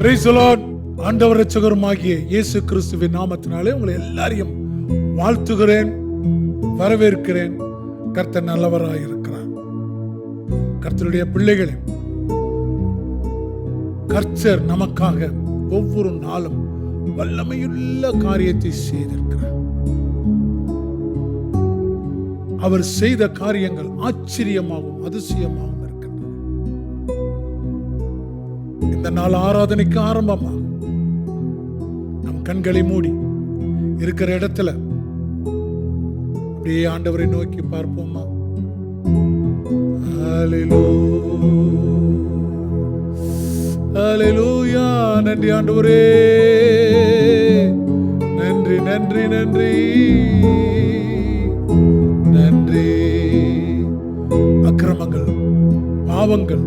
Praise the Lord. ஆண்டவர் இரட்சகருமாகிய இயேசு கிறிஸ்துவின் நாமத்தினாலே உங்களை எல்லாரையும் வாழ்த்துகிறேன், வரவேற்கிறேன். கர்த்தர் நல்லவராய் இருக்கிறார். கர்த்தருடைய பிள்ளைகளே, கர்த்தர் நமக்காக ஒவ்வொரு நாளும் வல்லமையுள்ள காரியத்தை செய்திருக்கிறார். அவர் செய்த காரியங்கள் ஆச்சரியமாகவும் அதிசயமாகவும் இருக்கின்றன. இந்த நாள் ஆராதனைக்கு ஆரம்பமாக நம் கண்களை மூடி இருக்கிற இடத்துல அப்படியே ஆண்டவரை நோக்கி பார்ப்போமா? ஹல்லேலூயா. நன்றி ஆண்டவரே, நன்றி நன்றி நன்றி நன்றி. அக்கிரமங்கள், பாவங்கள்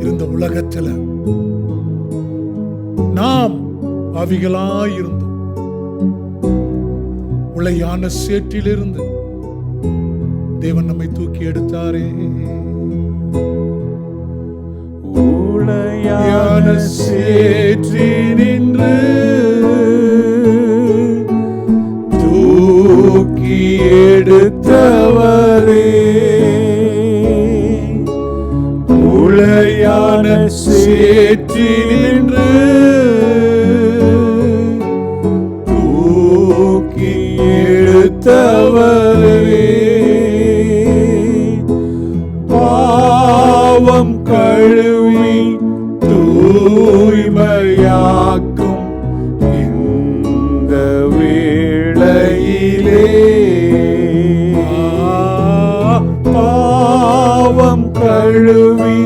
இருந்த உலகத்தில் நாம் பாவிகளாயிருந்தோம். உளையான சேற்றிலிருந்து தேவன் நம்மை தூக்கி எடுத்தாரே. உளையான சேற்றினின்று தூக்கி எடுத்தவரே, உளையான சேற்றினின்று தூக்கி எடுத்தவரே, பாவம் கழுவி தூய்மையாக்கும் இந்த வேளையிலே, பாவம் கழுவி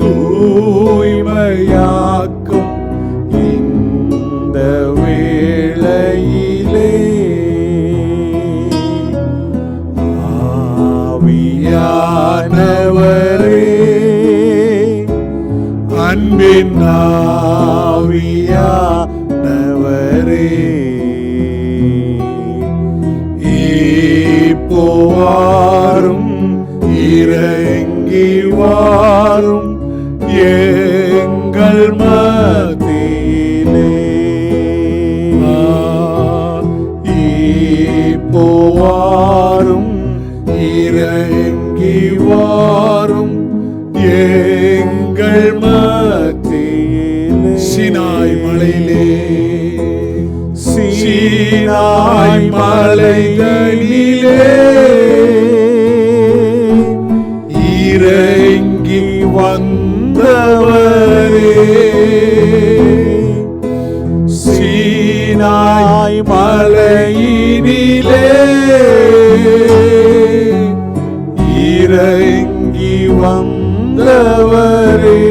தூய்மையாக்கும் இந்த வேளையிலே, ஆவியானவரே, அன்பின் ஆவியானவரே, இப்போ வாரும், இறங்கி வாரும் எங்கள் மத்தியிலே, இப்போ வாரும், இறங்கி வாரும் எங்கள் மத்தியிலே. சீனாய் மலையிலே, சீனாய் மலைகளிலே இறங்கி வந்தவரே, சீனாய் மலையினிலே இறங்கி வந்தவரே,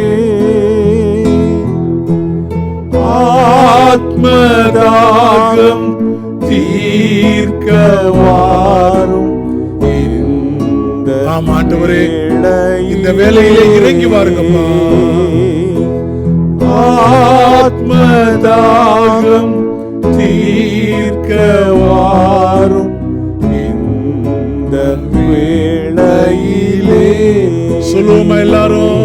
ஆத்மதாகம் தீர்க்க வாரும் இந்த ஆண்டவரே, இந்த வேளையிலே இறங்கி வாருங்கப்பா. ஆத்மதாகம் தீர்க்க வாரும் இந்த வேளையிலே. சொல்லுவோமா எல்லாரும்?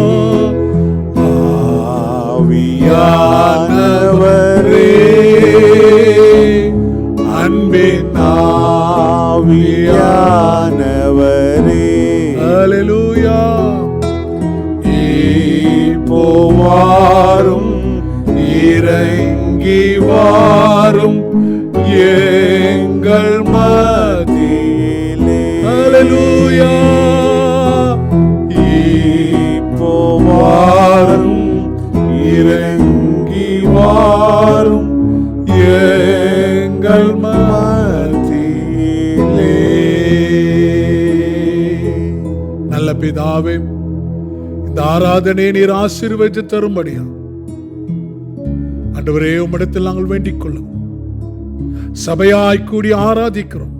ஆவியானவரே, அன்பின் ஆவியானவரே, ஹல்லேலூயா. இப்போ வாரும், இறங்கி வாரும் எங்கள் மத்தியிலே, ஹல்லேலூயா. இப்போ வாரும், இறங்கி வாரும் எங்கள் மத்தியிலே. நல்ல பிதாவே, இந்த ஆராதனை நீர் ஆசீர்வதித்து தரும்படியா ஆண்டவரே உம்மிடத்தில் நாங்கள் வேண்டிக் கொள்ளும். சபையாய் கூடி ஆராதிக்கிறோம்,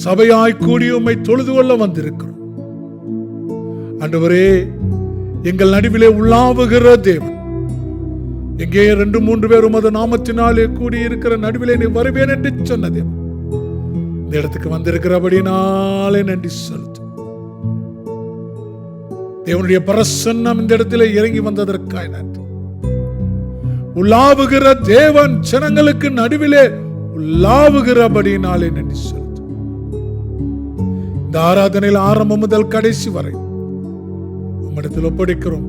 சபையாய் கூடி உம்மை தொழுது கொள்ள வந்திருக்கிறோம். ஆண்டவரே, எங்கள் நடுவிலே உள்ளாவுகிற தேவன், எங்கே 2-3 பேர் உமது நாமத்தினாலே கூடி இருக்கிற நடுவிலே நீ வருவேன் என்று சொன்ன தேவன், இந்த இடத்துக்கு வந்திருக்கிறபடினாலே நன்றி செலுத்தும். தேவனுடைய பிரசன்னம் இந்த இடத்துல இறங்கி வந்ததற்காக நன்றி. உலாவுகிற தேவன் ஜனங்களுக்கு நடுவிலே உலாவுகிறபடினாலே நன்றி செலுத்து. இந்த ஆராதனையில் ஆரம்பம் முதல் கடைசி வரை உம்மிடத்தில் ஒப்படைக்கிறோம்.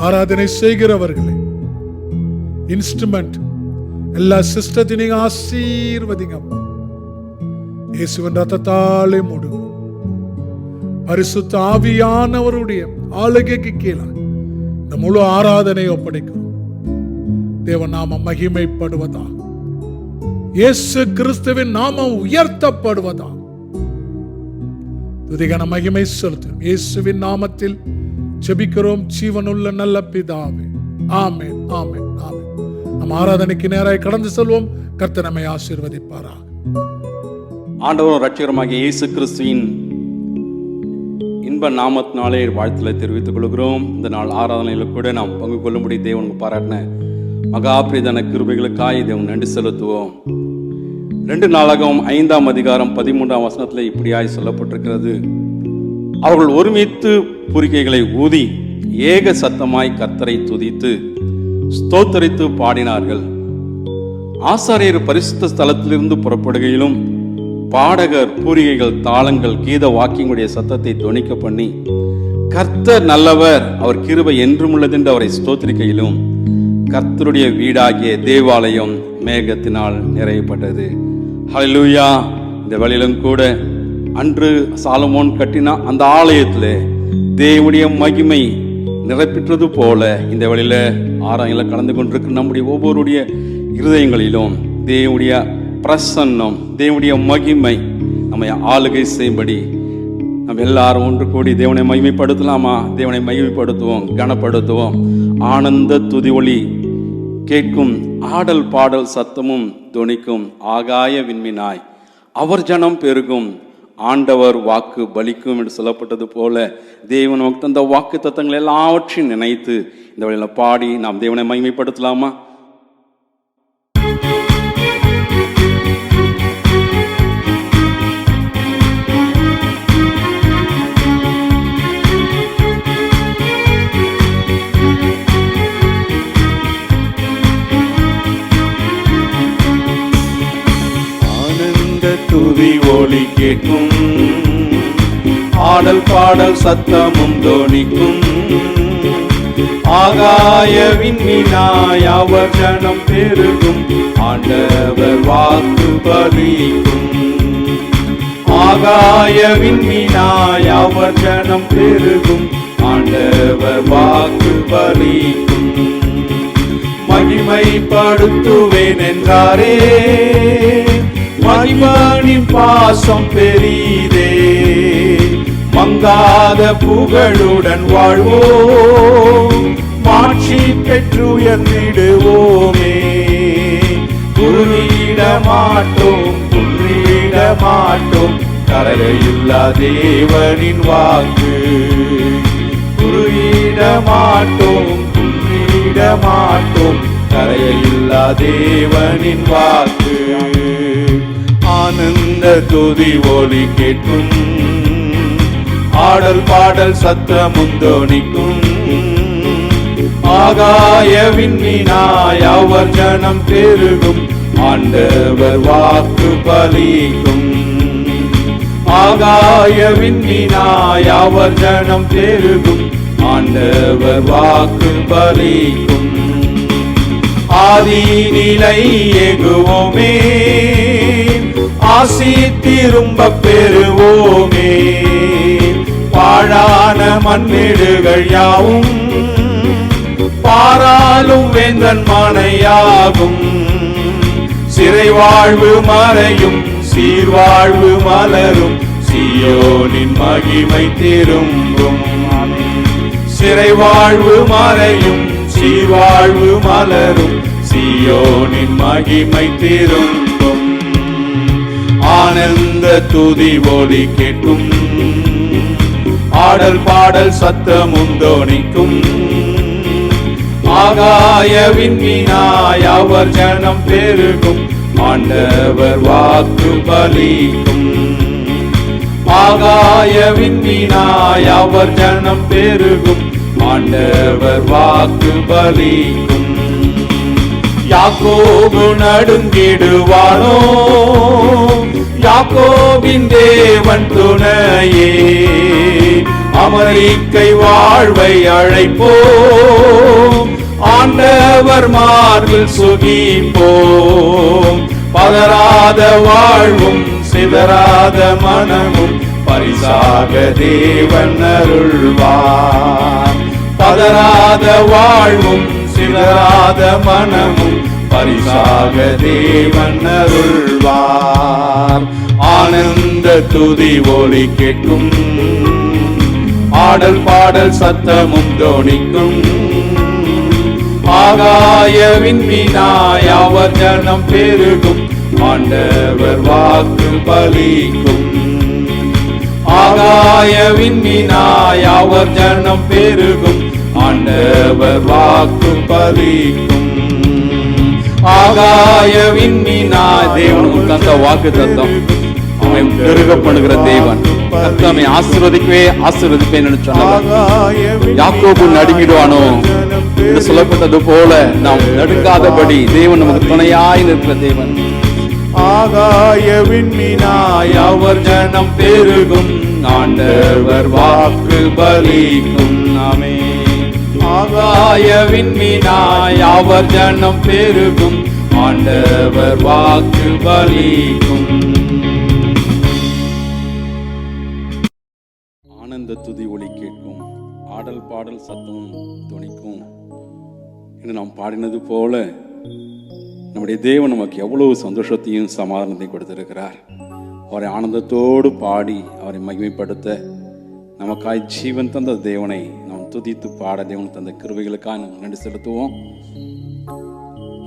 ஆராதனை செய்கிறவர்களை, இன்ஸ்ட்ருமெண்ட், எல்லா சிஸ்டத்தையும் நீங்க ஆசீர்வதிங்க. இயேசுவின் ரத்தத்தாலே மூடுகிறோம். பரிசுத்த ஆவியானவருடைய ஆளுகைக்கு கீழே இந்த முழு ஆராதனையை ஒப்படைக்கிறோம். தேவன் நாமம் மகிமைப்படுவதாக, இயேசு கிறிஸ்துவின் நாமம் உயர்த்தப்படுவதாக. துதிகன மகிமை செலுத்தும் இயேசுவின் நாமத்தில் ஜெபிக்கிறோம் ஜீவனுள்ள நல்ல பிதாவே. ஆமென், ஆமென், ஆமென். நம் ஆராதனைக்கு நேராய் கடந்து செல்வோம். கர்த்தர் நம்மை ஆசீர்வதிப்பாராக. ஆண்டவரும் இரட்சகருமாகிய இயேசு கிறிஸ்துவின் இன்ப நாமத்தினாலே வாழ்த்துல தெரிவித்துக் கொள்கிறோம். இந்த நாள் ஆராதனையில் கூட நாம் பங்கு கொள்ளும்படி தேவனுக்கு பாராட்டின மகாபிரீதன கிருபைகளுக்காய் தேவன் நன்றி செலுத்துவோம். 2 நாளாகவும் 5ஆம் அதிகாரம் 13ஆம் வசனத்தில் இப்படியாய் சொல்லப்பட்டிருக்கிறது. அவர்கள் ஒருமித்து பூரிக்கைகளை ஊதி ஏக சத்தமாய் கர்த்தரை துதித்து ஸ்தோத்தரித்து பாடினார்கள். ஆசாரியர் பரிசுத்த ஸ்தலத்திலிருந்து புறப்படுகையிலும் பாடகர் பூரிகைகள், தாளங்கள், கீத வாக்கியங்களுடைய சத்தத்தை தொனிக்க பண்ணி கர்த்தர் நல்லவர், அவர் கிருபை என்றும் உள்ளதென்று அவரை ஸ்தோத்திரிக்கையிலும் கர்த்தருடைய வீடாகிய தேவாலயம் மேகத்தினால் நிறையப்பட்டது. ஹல்லேலூயா. இந்த வழியிலும் கூட அன்று சாலமோன் கட்டின அந்த ஆலயத்தில் தேவனுடைய மகிமை நிறைப்பெற்றது போல இந்த வழியில ஆராயணில் கலந்து கொண்டிருக்கிற நம்முடைய ஒவ்வொருடைய இருதயங்களிலும் தேவனுடைய பிரசன்னம், தேவனுடைய மகிமை நம்மை ஆளுகை செய்யும்படி நம்ம எல்லாரும் ஒன்று கூடி தேவனை மகிமைப்படுத்தலாமா? தேவனை மகிமைப்படுத்துவோம், கனப்படுத்துவோம். ஆனந்த துதி ஒளி கேட்கும், ஆடல் பாடல் சத்தமும் தொனிக்கும், ஆகாய விண்மீனாய் அவர் ஜனம் பெருகும், ஆண்டவர் வாக்கு பலிக்கும் என்று சொல்லப்பட்டது போல தேவன் நமக்கு தந்த வாக்கு தத்தங்கள் எல்லாவற்றையும் நினைத்து இந்த வழியில் பாடி நாம் தேவனை மகிமைப்படுத்தலாமா? துதி ஒலி கேட்கும், ஆடல் பாடல் சத்தமும் தோனிக்கும், ஆகாய விண்மீனாய் அவர் ஜனம் பெருகும், ஆண்டவர் வாக்கு பலிக்கும். ஆகாய விண்மீனாய் அவர் ஜனம் பெருகும், ஆண்டவர் வாக்கு பலிக்கும். மகிமைப்படுத்துவேன் என்றாரே, மகிமானின் பாசம் பெரிதே, மங்காத புகழுடன் வாழ்வோம், மாட்சி பெற்றுயர்ந்திடுவோமே. குறுகிட மாட்டோம், குன்றிட மாட்டோம், கரையில்லா தேவனின் வாக்கு. குறுகிட மாட்டோம், குன்றிட மாட்டோம், கரையில்லா தேவனின் வாக்கு. ஆனந்த துதி ஒலி கேட்கும், ஆடல் பாடல் சத்தமும் தோனிக்கும், ஆகாய விண்மீனாய் அவர் ஜனம் பெருகும், ஆண்டவர் வாக்கு பலிக்கும். ஆகாய விண்மீனாய் அவர் ஜனம் பெருகும், ஆண்டவர் வாக்கு பலிக்கும். ஆதி நிலை எகுவோமே, ஆசி திரும்ப பெறுவோமே. பாழான மண்மேடுகள் யாவும் பாராளும் வேந்தன் மனையாகும். சிறை வாழ்வு மறையும், சீர்வாழ்வு மலரும், சீயோனின் மகிமை திரும்பும். சிறை வாழ்வு மறையும், சீர்வாழ்வு மலரும், சீயோனின் மகிமை திரும்பும். ஆனந்த துதி ஒலி கேட்கும், ஆடல் பாடல் சத்தமும் தோனிக்கும், ஆகாய விண்மீனாய் அவர் ஜனம் பெருகும், ஆண்டவர் வாக்கு பலிக்கும். ஆகாய விண்மீனாய் அவர் ஜனம் பெருகும், ஆண்டவர் வாக்கு பலிக்கும். யாக்கோபு நடுங்கிடுவானோ? யாக்கோபின் தேவன் துணையே, அமெரிக்கை வாழ்வை அழைப்போம், ஆண்டவர் மார்பில் சுகிப்போம். பதறாத வாழ்வும் சிதறாத மனமும் பரிசாக தேவன் அருள்வார். பதறாத வாழ்வும் சிதறாத மனமும் பரிசாக தேவன் அருள்வார். ஆனந்த துதி ஒலி கேட்கும், ஆடல் பாடல் சத்தமும் தோணிக்கும். ஆகாயவின் மீனாய் அவர் ஜனம் பெருகும், ஆண்டவர் வாக்கு பலிக்கும். ஆகாயவின் மீனாய் அவர் ஜனம் பெருகும், ஆண்டவர் வாக்கு பலிக்கும். ஆகாயவின் மீனாய் தேவனுக்கு அந்த வாக்கு தத்தம் அவன் பெருக பண்ணுகிற தேவன். கர்த்தரை ஆசீர்வதிக்கவே ஆசீர்வதிப்பேன் என்று சொன்னார். யாக்கோபு நடுங்கிடுவானோ என்று சொல்லப்பட்டது போல நாம் நடுங்காதபடி தேவன் நமக்கு துணையாய் நிற்கிற தேவன். ஆகாயவின் மீனாய் அவர் ஜனம் பெருகும், ஆண்டவர் வாக்கு பலிக்கும். ஆமென். ஆகாயவின் மீனாய் அவர் ஜனம் பெருகும், ஆண்டவர் வாக்கு பலிக்கும். ஆனந்த துதி ஒலி கேட்கும், ஆடல் பாடல் சத்தமும் துணிக்கும் என்று நாம் பாடினது போல நம்முடைய தேவன் நமக்கு எவ்வளவு சந்தோஷத்தையும் சமாதானத்தையும் கொடுத்திருக்கிறார். அவரை ஆனந்தத்தோடு பாடி அவரை மகிமைப்படுத்த நமக்காய் ஜீவன் தந்த தேவனை நாம் துதித்து பாட தேவன் தந்த கிருபைகளுக்காக நன்றி செலுத்துவோம்.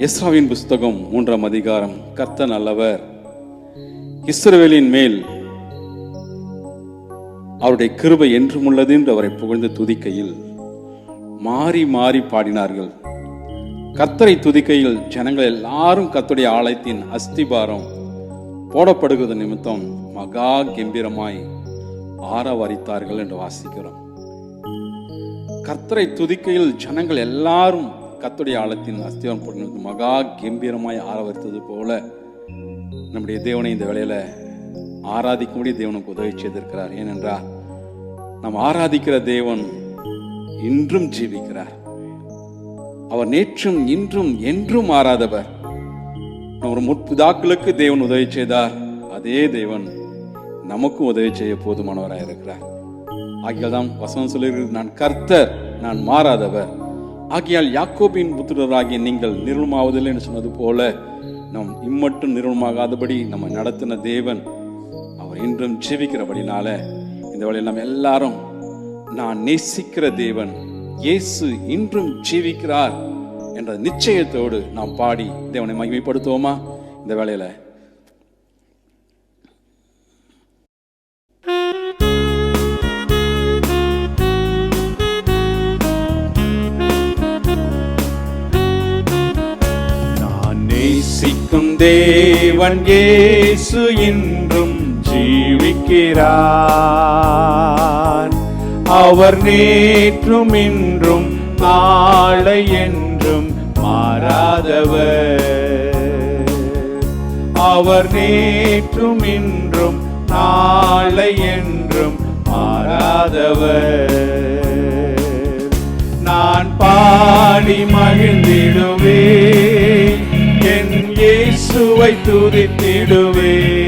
எஸ்ராவின் புஸ்தகம் 3ஆம் அதிகாரம். கர்த்தர் நல்லவர், இஸ்ரவேலின் மேல் அவருடைய கிருபை என்றும் உள்ளது என்று அவரை புகழ்ந்து துதிக்கையில் மாறி மாறி பாடினார்கள். கர்த்தரை துதிக்கையில் ஜனங்கள் எல்லாரும் கர்த்தருடைய ஆலயத்தின் அஸ்திபாரம் போடப்படுகிறது நிமித்தம் மகா கம்பீரமாய் ஆரவரித்தார்கள் என்று வாசிக்கிறோம். கர்த்தரை துதிக்கையில் ஜனங்கள் எல்லாரும் கர்த்தருடைய ஆலயத்தின் அஸ்திபாரம் போடுகிறது மகா கம்பீரமாய் ஆரவரித்தது போல நம்முடைய தேவனை இந்த வேளையில ஆராதிக்கும்படி தேவனுக்கு உதவி செய்திருக்கிறார். ஏனென்றால் நாம் ஆராதிக்கிற தேவன் இன்றும் ஜீவிக்கிறார். அவர் நேற்றும் இன்றும் என்றும் மாறாதவர். நம்ம முற்பிதாக்களுக்கு தேவன் உதவி செய்தார், அதே தேவன் நமக்கும் உதவி செய்ய போதுமானவராக இருக்கிறார். ஆகியால் தான் வசனம் சொல்லுகிறது, நான் கர்த்தர், நான் மாறாதவர். ஆகியால் யாக்கோபின் புத்திரராகிய நீங்கள் நிர்மூலமாவதில்லை என்று சொன்னது போல நாம் இம்மட்டும் நிர்மூலமாகாதபடி நம்ம நடத்தின தேவன் அவர் இன்றும் ஜீவிக்கிறபடினால இந்த வேளையில் நம்ம எல்லாரும் நான் நேசிக்கிற தேவன் இயேசு இன்றும் ஜீவிக்கிறார் என்ற நிச்சயத்தோடு நாம் பாடி தேவனை மகிமைப்படுத்துவோமா? இந்த வேளையில நான் நேசிக்கும் தேவன் இயேசு இன்றும் ஜீவிக்கிறார். அவர் நேற்றும் இன்றும் நாளை என்றும் மாறாதவர். அவர் நேற்றும் இன்றும் நாளை என்றும் மாறாதவர். நான் பாடி மகிழ்ந்திடுவேன், என் இயேசுவை துதித்திடுவேன்.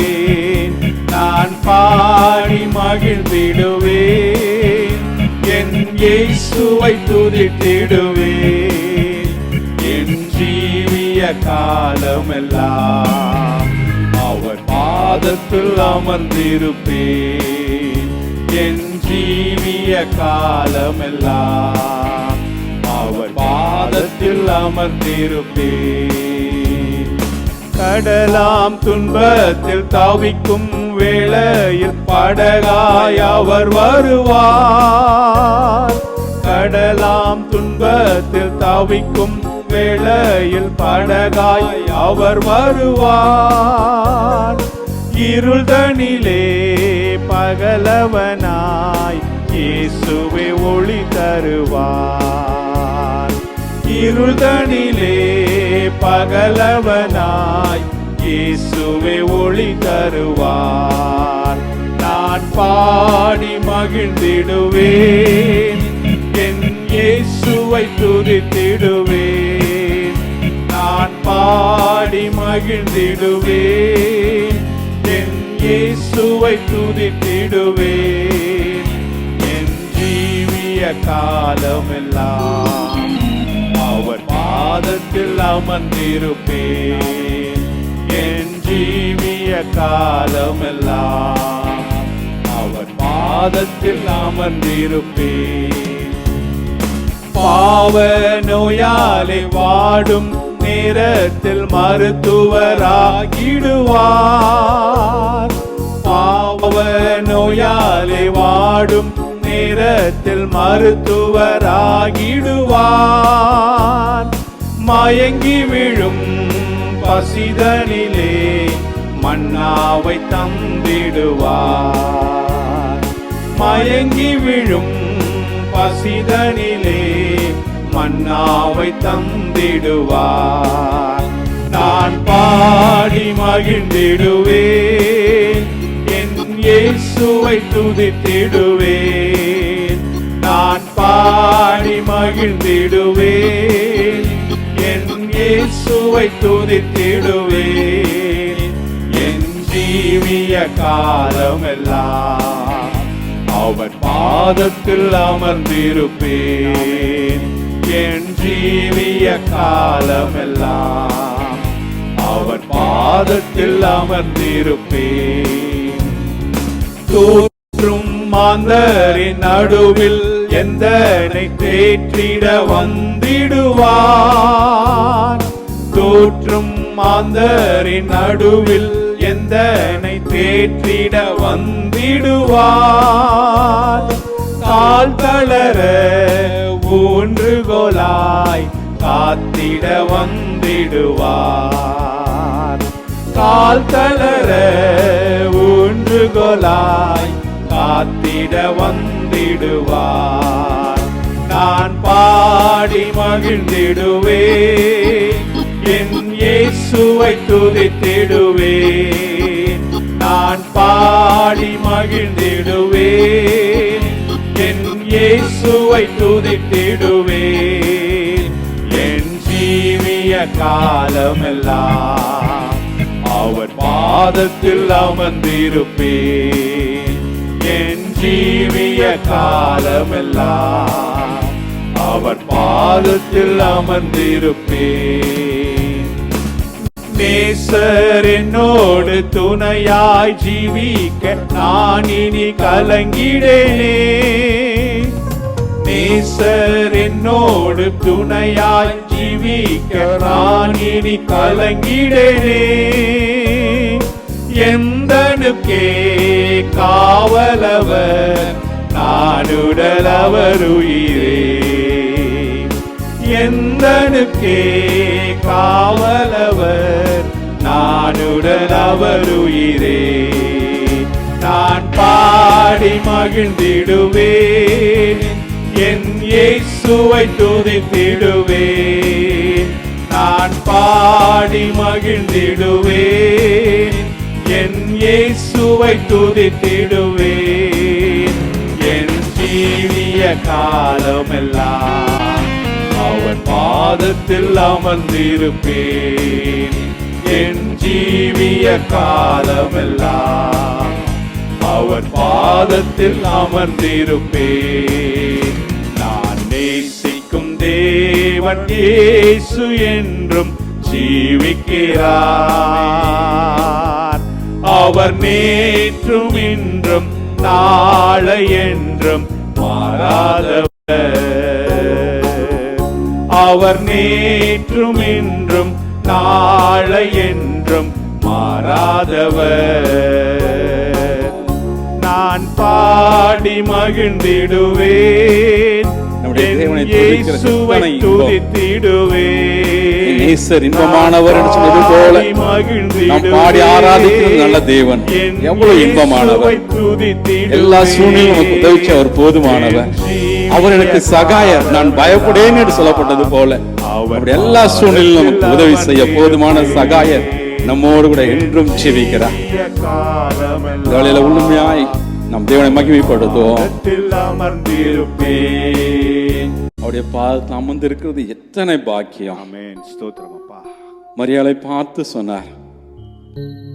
நான் பாடி மகிழ்ந்திடுவேன், என் இயேசுவை துதித்திடுவேன். என் ஜீவிய காலமெல்லாம் அவர் பாதத்தில் அமர்ந்திருப்பேன். என் ஜீவிய காலமெல்லாம் அவர் பாதத்தில் அமர்ந்திருப்பேன். கடலாம் துன்பத்தில் தவிக்கும் வேளையில் படகாய் அவர் வருவார். கடலாம் துன்பத்தில் தவிக்கும் வேளையில் படகாய் அவர் வருவார். இருள்தனிலே பகலவனாய் இயேசுவே ஒளி தருவார். இருள்தனிலே பகலவனாய் இயேசுவே ஒளி தருவார். நான் பாடி மகிழ்ந்திடுவேன், என் இயேசுவை துதித்திடுவேன். நான் பாடி மகிழ்ந்திடுவேன், என் இயேசுவை துதித்திடுவேன். என் ஜீவிய காலமெல்லாம் அவர் பாதத்தில் அமர்ந்திருப்பேன். என் ஜீவிய காலமெல்லாம் அவர் பாதத்தில் அமர்ந்திருப்பேன். பாவ நோயாலே வாடும் நேரத்தில் மருத்துவராகிடுவார். பாவ நோயாலே வாடும் நேரத்தில் மருத்துவராகிடுவார். மயங்கி விழும் பசிதனிலே மன்னாவை தந்திடுவார். மயங்கி விழும் பசிதனிலே மன்னாவை தந்திடுவார். நான் பாடி மகிழ்ந்திடுவேன், என் இயேசுவை துதித்திடுவேன். நான் பாடி மகிழ்ந்திடுவேன், என் இயேசுவை துதித்திடுவேன். என் ஜீவிய காலமெல்லாம் அவர் பாதத்தில் அமர்ந்திருப்பேன். என் ஜீவிய காலமெல்லாம் அவர் பாதத்தில் அமர்ந்திருப்பேன். தோற்றும் மாந்தரின் நடுவில் எந்தனை தேற்றிட வந்திடுவார். தோற்றும் மாந்தரின் நடுவில் எந்தனை தேற்றிட வந்திடுவார். கால் தளர ஊன்றுகோலாய் காத்திட வந்திடுவார். கால் தளர ஊன்றுகோலாய் காத்திட வந்திடுவார். நான் பாடி மகிழ்ந்திடுவேன், என் இயேசுவை துதித்திடுவேன். நான் பாடி மகிழ்ந்திடுவேன், என் இயேசுவை துதித்திடுவேன். என் ஜீவிய காலமெல்லாம் அவர் பாதத்தில் அமர்ந்திருப்பேன். என் ஜீவிய காலமெல்லாம் அவர் பாதத்தில் அமர்ந்திருப்பேன். நேசர் என்னோடு துணையாய் ஜீவிக்க நான் இனி கலங்கிடேனே. நேசர் என்னோடு துணையாய் ஜீவிக்க நான் இனி கலங்கிடேனே. எந்தனுக்கே காவலவர் நானுடலவர் உயிரே. எந்தனுக்கே காவலவர் நானுடலவர் உயிரே. நான் பாடி மகிழ்ந்திடுவேன், என் இயேசுவை துதித்திடுவேன். நான் பாடி மகிழ்ந்திடுவேன், என் இயேசுவை துதித்திடுவேன். என் ஜீவிய காலமெல்லாம் அவர் பாதத்தில் அமர்ந்திருப்பேன். என் ஜீவிய காலமெல்லாம் அவர் பாதத்தில் அமர்ந்திருப்பேன். நான் நேசிக்கும் தேவன் இயேசு என்றும் ஜீவிக்கிறார். அவர் நேற்றும் இன்றும் நாளை என்றும் மாறாதவர். அவர் நேற்றும் இன்றும் நாளை என்றும் மாறாதவர். நான் பாடி மகிழ்ந்திடுவேன், இயேசுவை துதித்திடுவேன். நேசர் இன்பமானவர் என்று சொன்னது போல நாம் பாடி ஆராதிக்கும் நல்ல தேவன் எவ்வளவு இன்பமானவர். எல்லா சூழ்நிலையும் நமக்கு உதவிச்சு அவர் போதுமானவர். அவர் எனக்கு சகாயர், நான் பயப்படேன் என்று சொல்லப்பட்டது போல அவருடைய எல்லா சூழ்நிலையும் நமக்கு உதவி செய்ய போதுமான சகாயர் நம்மோடு கூட என்றும் ஜீவிக்கிறார். வேளையில உண்மையாய் நம் தேவனை மகிமைப்படுத்துவோம். அவருடைய பாதத்தில் அமர்ந்திருக்கிறது எத்தனை பாக்கியம். ஆமென். ஸ்தோத்திரம் அப்பா. மரியாதை பார்த்து சொன்னார்,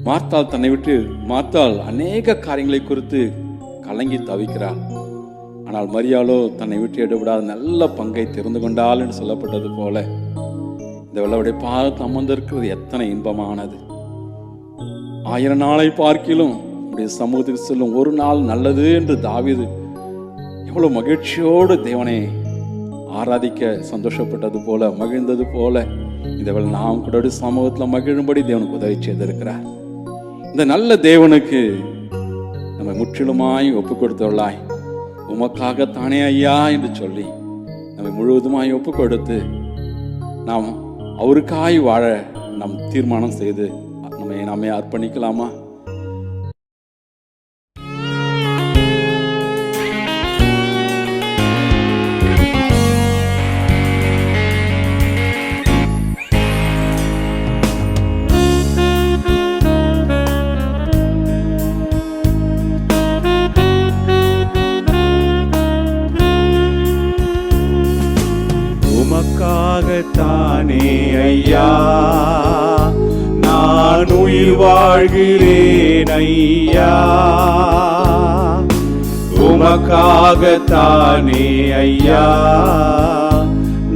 மார்த்தாள் தன்னை விட்டு மார்த்தாள் அநேக காரியங்களை குறித்து கலங்கி தவிக்கிறாள். ஆனால் மரியாளோ தன்னை விட்டு எடுபடாத நல்ல பங்கை தெரிந்து கொண்டாள் என்று சொல்லப்பட்டது போல இந்த வெள்ளவுடைய பாதத்தில் அமர்ந்திருக்கிறது எத்தனை இன்பமானது. 1000 நாளை பார்க்கிலும் உடைய சமூகத்துக்கு செல்லும் ஒரு நாள் நல்லது என்று தாவீது எவ்வளவு மகிழ்ச்சியோடு தேவனை ஆராதிக்க சந்தோஷப்பட்டது போல மகிழ்ந்தது போல இந்த வேளை நாம் கூட சமூகத்தில் மகிழும்படி தேவனுக்கு உதவி செய்திருக்கிறார். இந்த நல்ல தேவனுக்கு நம்ம முற்றிலுமாய் ஒப்பு கொடுத்தவர்களாய் உமக்காகத்தானே ஐயா என்று சொல்லி நம்மை முழுவதுமாய் ஒப்பு கொடுத்து நாம் அவருக்காய் வாழ நாம் தீர்மானம் செய்து நம்மை அர்ப்பணிக்கலாமா? உமக்காகத்தானே ஐயா நான் உயிர் வாழ்கிறேன் ஐயா. உமக்காகத்தானே ஐயா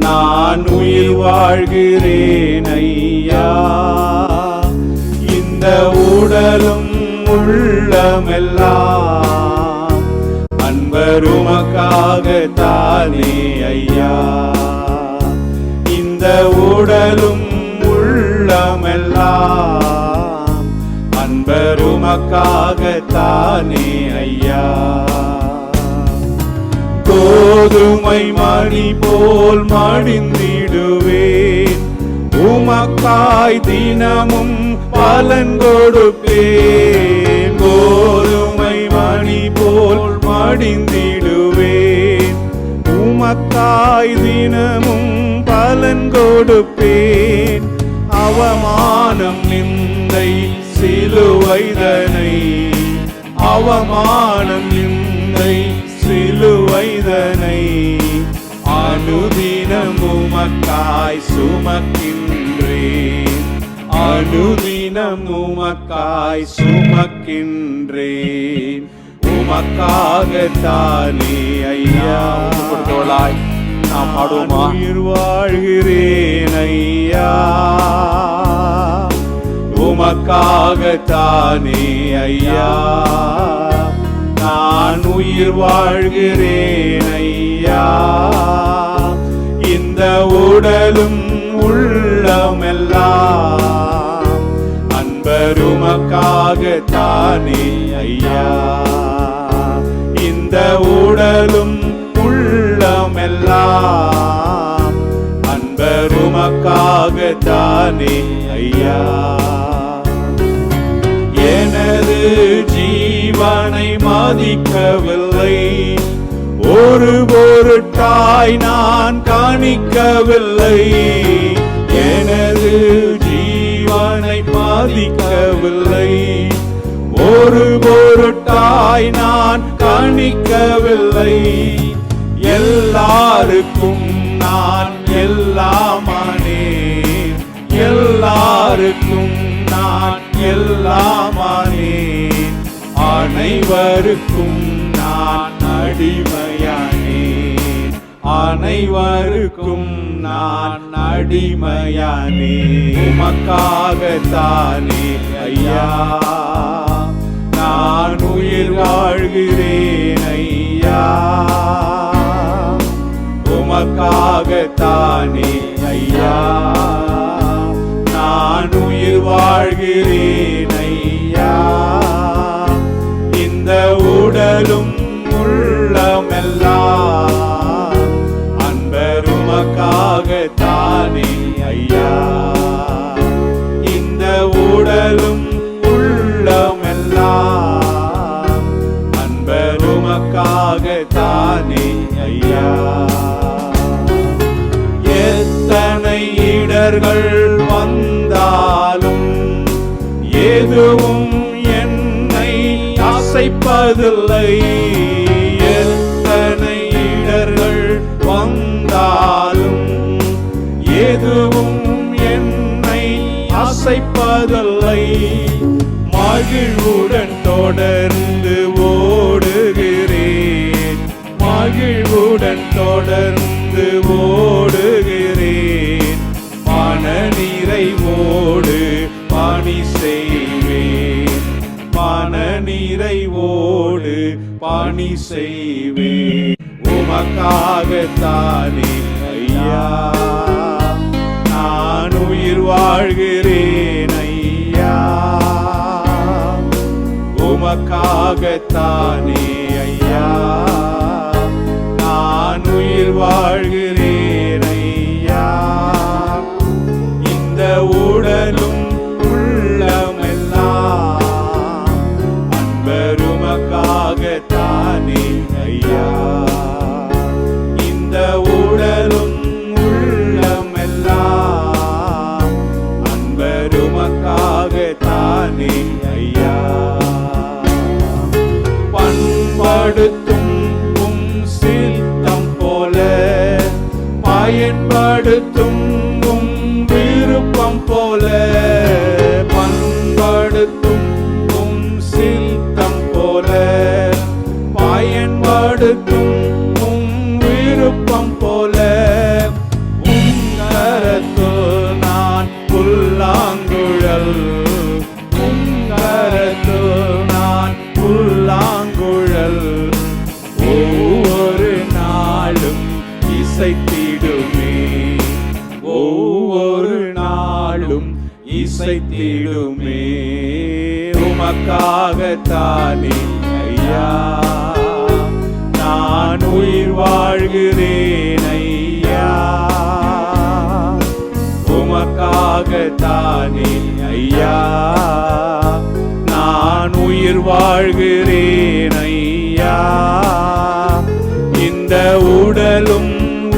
நான் உயிர் வாழ்கிறேன் ஐயா. இந்த உடலும் உள்ளமெல்லாம் அன்பர் உமக்காகத்தானே ஐயா. இந்த உடலும் உள்ளமெல்லாம் அன்பர் உமக்காகத்தானே ஐயா. கோதுமை மணி போல் மடிந்திடுவேன், உமக்காய் தினமும் பலன் கொடுப்பேன். கோதுமை மணி போல் மடிந்திடுவேன், உமக்காய் தினமும் பலன் கொடுப்பேன். அவமானம் நிந்தை சிலுவைதனை, அவமானம் நிந்தை சிலுவைதனை அனுதினம் உமக்காய் சுமக்கின்றேன். அனுதினம் உமக்காய் சுமக்கின்றேன். உமக்காகத்தானே ஐயா கொடுத்தவளாய் நாம் பாடுவோமா? உயிர் வாழ்கிறேன் ஐயா. உமக்காகத்தானே ஐயா நான் உயிர் வாழ்கிறேன் ஐயா. இந்த உடலும் உள்ளமெல்லாம் அன்பர் உமக்காகத்தானே ஐயா. இந்த உடலும் உள்ளமெல்லாம் அன்பர் உமக்காகத்தானே ஐயா. எனது ஜீவனை மதிக்கவில்லை, ஒரு பொருட்டாய் நான் காணிக்கவில்லை. எனது ஜீவனை மதிக்கவில்லை, ஒரு பொருட்டாய் நான் காணிக்கவில்லை. எல்லாருக்கும் நான் எல்லாமானேன், எல்லாருக்கும் நான் எல்லாமானேன். அனைவருக்கும் நான் அடிமையானேன், அனைவருக்கும் நான் அடிமையானேன். உமக்காகத்தானே ஐயா நான் உயிர் வாழ்கிறேன் ஐயா. உமக்காகத்தானே ஐயா நான் உயிர் வாழ்கிறேன் ஐயா. இந்த உடலும் உள்ளமெல்லாம் அன்பர் உமக்காகத்தானே ஐயா. இந்த உடலும் உள்ளமெல்லாம் அன்பர் உமக்காகத்தானே தானே ஐயா. எத்தனை இடர்கள் வந்தாலும் எதுவும் என்னை அசைப்பதில்லை. எத்தனை இடர்கள் வந்தாலும் எதுவும் என்னை அசைப்பதில்லை. மகிழ்வுடன் தொடர்ந்து ஓடுகிறேன், மகிழ்வுடன் தொடர்ந்து ஓடுகிறேன். மன நிறைவோடு பணி செய்வேன், மன நிறைவோடு பணி செய்வேன். உமக்காகத்தானே ஐயா நான் உயிர் வாழ்கிறேன் ஐயா. உமக்காகத்தானே ஐயா நான் உயிர் வாழ்கிறேன் ஐயா. இந்த உடலும் உள்ளமெல்லாம் அன்பர் உமக்காகத்தானே ஐயா. இந்த உடலும் உள்ளமெல்லாம் அன்பர் உமக்காகத்தானே ஐயா. பண்படுத்தும் உம் சித்தம் போல பயன்படுத்தும் உம் விருப்பம் போல. பண்படுத்தும் உம் சித்தம் போல பயன்படுத்தும் உம் விருப்பம் போல. உம் கரத்தில் நான் புல்லாங்குழல், உம் கரத்தில் நான் புல்லாங்குழல். ஒவ்வொரு நாளும் இசைத்திடுமே, ஒவ்வொரு நாளும் இசைத்திடுமே. உமக்காகத்தானே ஐயா நான் உயிர் வாழ்கிறேன் ஐயா. உமக்காகத்தானே ஐயா நான் உயிர் வாழ்கிறேன் ஐயா. இந்த உடலும்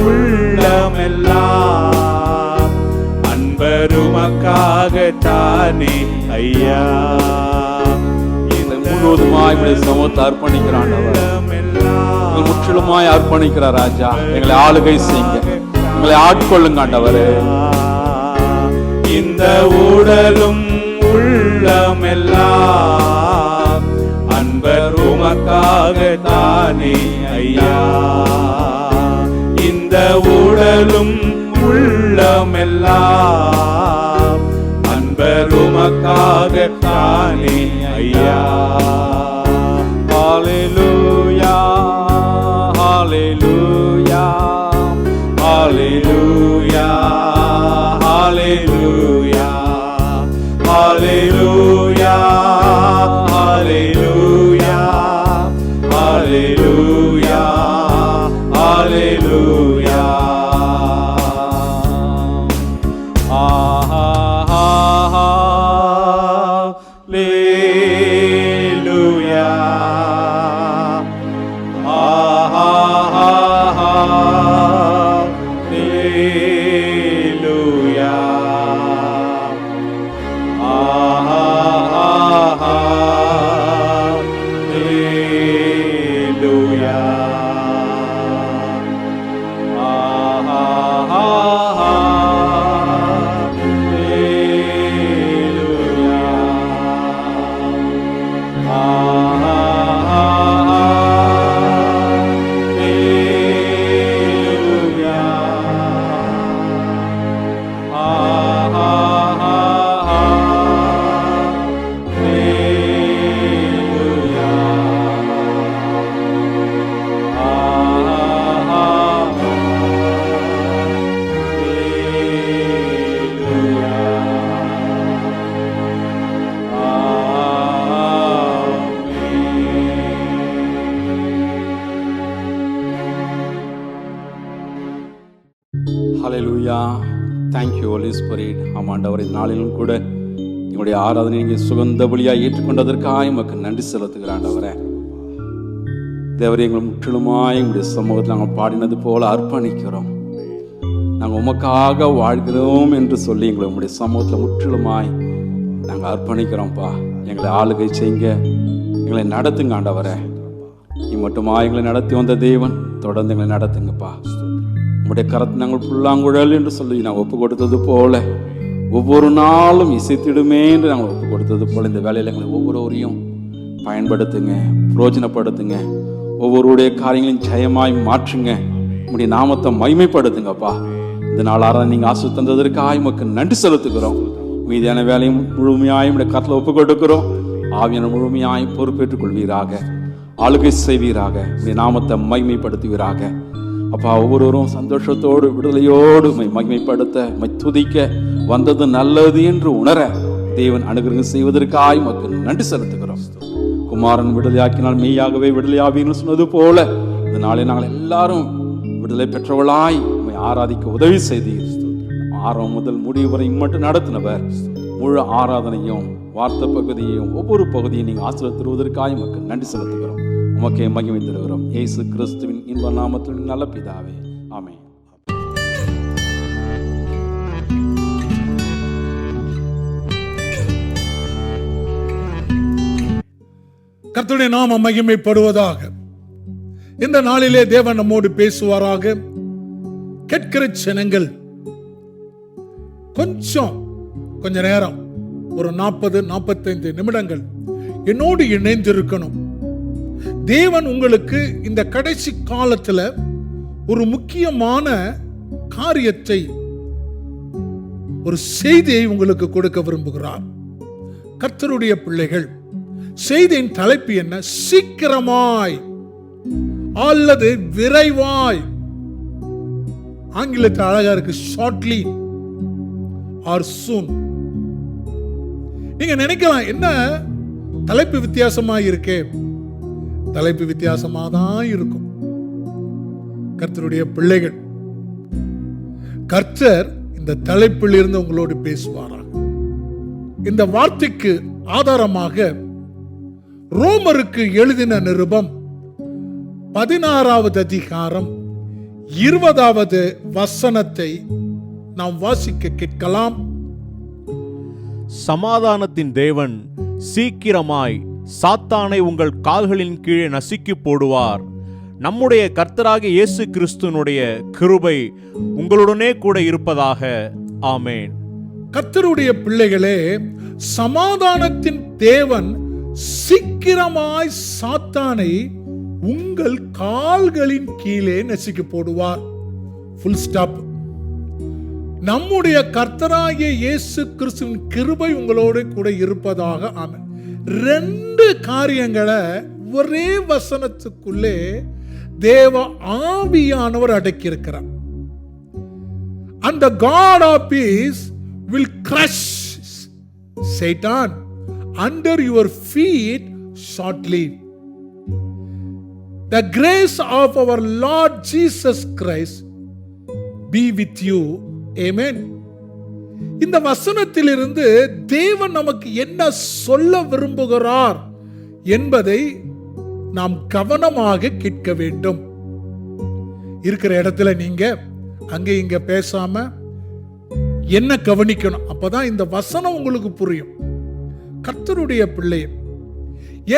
உள்ளமெல்லாம் அன்பர் உமக்காகத்தானே ஐயா. முழுவதுமாய் இப்படி சமூகத்தை அர்ப்பணிக்கிறான், முற்றிலுமாய் அர்ப்பணிக்கிறார் ராஜா. எங்களை ஆளுகை செய்யுங்க, எங்களை ஆட்கொள்ளுங்க ஆண்டவரே. இந்த உடலும் உள்ளமெல்லாம் அன்பர் உமக்காகத்தானே ஐயா. இந்த உடலும் உள்ளமெல்லாம் அன்பர் உமக்காகத்தானே ஐயா. Hallelujah hallelujah hallelujah hallelujah hallelujah hallelujah hallelujah hallelujah. Hallelujah. Thank you holy spirit. ஆமாண்டவர், இந்த நாளிலும் கூட எங்களுடைய ஆராதனை நீங்கள் சுகந்த பலியாக ஏற்றுக்கொண்டதற்காக உமக்கு நன்றி செலுத்துகிற ஆண்டவரே. தேவரே, எங்களை முற்றிலுமாய் உங்களுடைய சமூகத்தில் நாங்கள் பாடினது போல அர்ப்பணிக்கிறோம். நாங்கள் உமக்காக வாழ்கிறோம் என்று சொல்லி எங்களை உங்களுடைய சமூகத்தில் முற்றிலுமாய் நாங்கள் அர்ப்பணிக்கிறோம்ப்பா. எங்களை ஆளுகை செய்யுங்க, எங்களை நடத்துங்க ஆண்டவரே. நீ மட்டுமா எங்களை நடத்தி வந்த தேவன், தொடர்ந்து எங்களை நடத்துங்கப்பா. உங்களுடைய கரத்தை நாங்கள் புல்லாங்குழல் என்று சொல்லி நாங்கள் ஒப்பு கொடுத்தது போல ஒவ்வொரு நாளும் இசைத்திடுமே என்று நாங்கள் ஒப்பு கொடுத்தது போல இந்த வேலையில் எங்களை ஒவ்வொருவரையும் பயன்படுத்துங்க, பிரயோஜனப்படுத்துங்க. ஒவ்வொருடைய காரியங்களையும் ஜெயமாய் மாற்றுங்க. உங்களுடைய நாமத்தை மகிமைப்படுத்துங்கப்பா. இந்த நாள் ஆராதனை நீங்கள் ஆசை தந்ததற்காக உமக்கு நன்றி செலுத்துகிறோம். மீதியான வேலையும் முழுமையாயும் உடைய கரத்தில் ஒப்பு கொடுக்கிறோம். ஆவியான முழுமையாயும் பொறுப்பேற்றுக் கொள்வீராக, ஆளுகை செய்வீராக, உடைய நாமத்தை மகிமைப்படுத்துவீராக. அப்பா, ஒவ்வொருவரும் சந்தோஷத்தோடு விடுதலையோடு மகிமைப்படுத்த துதிக்க வந்தது நல்லது என்று உணர தேவன் அனுகிரகம் செய்வதற்காக உமக்கு நன்றி செலுத்துகிறோம். குமாரன் விடுதலையாக்கினால் மெய்யாகவே விடுதலையாவீன்னு சொன்னது போல இந்த நாளை நாங்கள் எல்லாரும் விடுதலை பெற்றவளாய் உம்மை ஆராதிக்க உதவி செய்தீர். ஆரம்பம் முதல் முடிவு வரை மட்டும் நடத்தினவர். முழு ஆராதனையும் வார்த்தை பகுதியையும் ஒவ்வொரு பகுதியும் நீங்கள் ஆசீர்வதிப்பதற்காக உமக்கு நன்றி செலுத்துகிறோம். உமக்கே மகிமை தருகிறோம். இயேசு கிறிஸ்துவின் இன்ப நாமத்தில் நல்ல பிதாவே, ஆமென். கர்த்தருடைய நாமம் மகிமைப்படுவதாக. இந்த நாளிலே தேவன் நம்மோடு பேசுவாராக. கேட்கிற ஜனங்கள் கொஞ்ச நேரம், ஒரு 40-45 நிமிடங்கள் என்னோடு இணைந்திருக்கணும். தேவன் உங்களுக்கு இந்த கடைசி காலத்துல ஒரு முக்கியமான காரியத்தை, ஒரு செய்தியை உங்களுக்கு கொடுக்க விரும்புகிறார். கர்த்தருடைய பிள்ளைகள், செய்தியின் தலைப்பு என்ன? சீக்கிரமாய் அல்லது விரைவாய். ஆங்கிலத்தில் அழகா இருக்கு, ஷார்ட்லி ஆர் சூன். நீங்க நினைக்கலாம், என்ன தலைப்பு வித்தியாசமா இருக்கே. தலைப்பு வித்தியாசமா தான் இருக்கும். கர்த்தருடைய பிள்ளைகள், கர்த்தர் இந்த தலைப்பில் இருந்து உங்களோடு பேசுவாராக. இந்த வார்த்தைக்கு ஆதாரமாக ரோமருக்கு எழுதின நிருபம் 16வது அதிகாரம் 20வது வசனத்தை நாம் வாசிக்க கேட்கலாம். சமாதானத்தின் தேவன் சீக்கிரமாய் சாத்தானை உங்கள் கால்களின் கீழே நசுக்கி போடுவார். நம்முடைய கர்த்தராகிய இயேசு கிறிஸ்துவினுடைய கிருபை உங்களுடனே கூட இருப்பதாக. ஆமென். கர்த்தருடைய பிள்ளைகளே, சமாதானத்தின் தேவன் சீக்கிரமாய் சாத்தானை உங்கள் கால்களின் கீழே நசுக்கி போடுவார். Full stop. நம்முடைய கர்த்தராகிய இயேசு கிறிஸ்துவின் கிருபை உங்களோடு கூட இருப்பதாக. ஆமென். 2 காரியங்களை ஒரே வசனத்துக்குள்ளே தேவ ஆவியானவர் அடக்கி இருக்கிறார். And the God of peace will crush Satan under your feet shortly. The grace of our Lord Jesus Christ be with you. Amen. இந்த வசனத்திலிருந்து தேவன் நமக்கு என்ன சொல்ல விரும்புகிறார் என்பதை நாம் கவனமாக கேட்க வேண்டும். இருக்கிற இடத்துல நீங்க அங்க இங்க பேசாம என்ன கவனிக்கணும். அப்பதான் இந்த வசனம் உங்களுக்கு புரியும். கர்த்தருடைய பிள்ளை,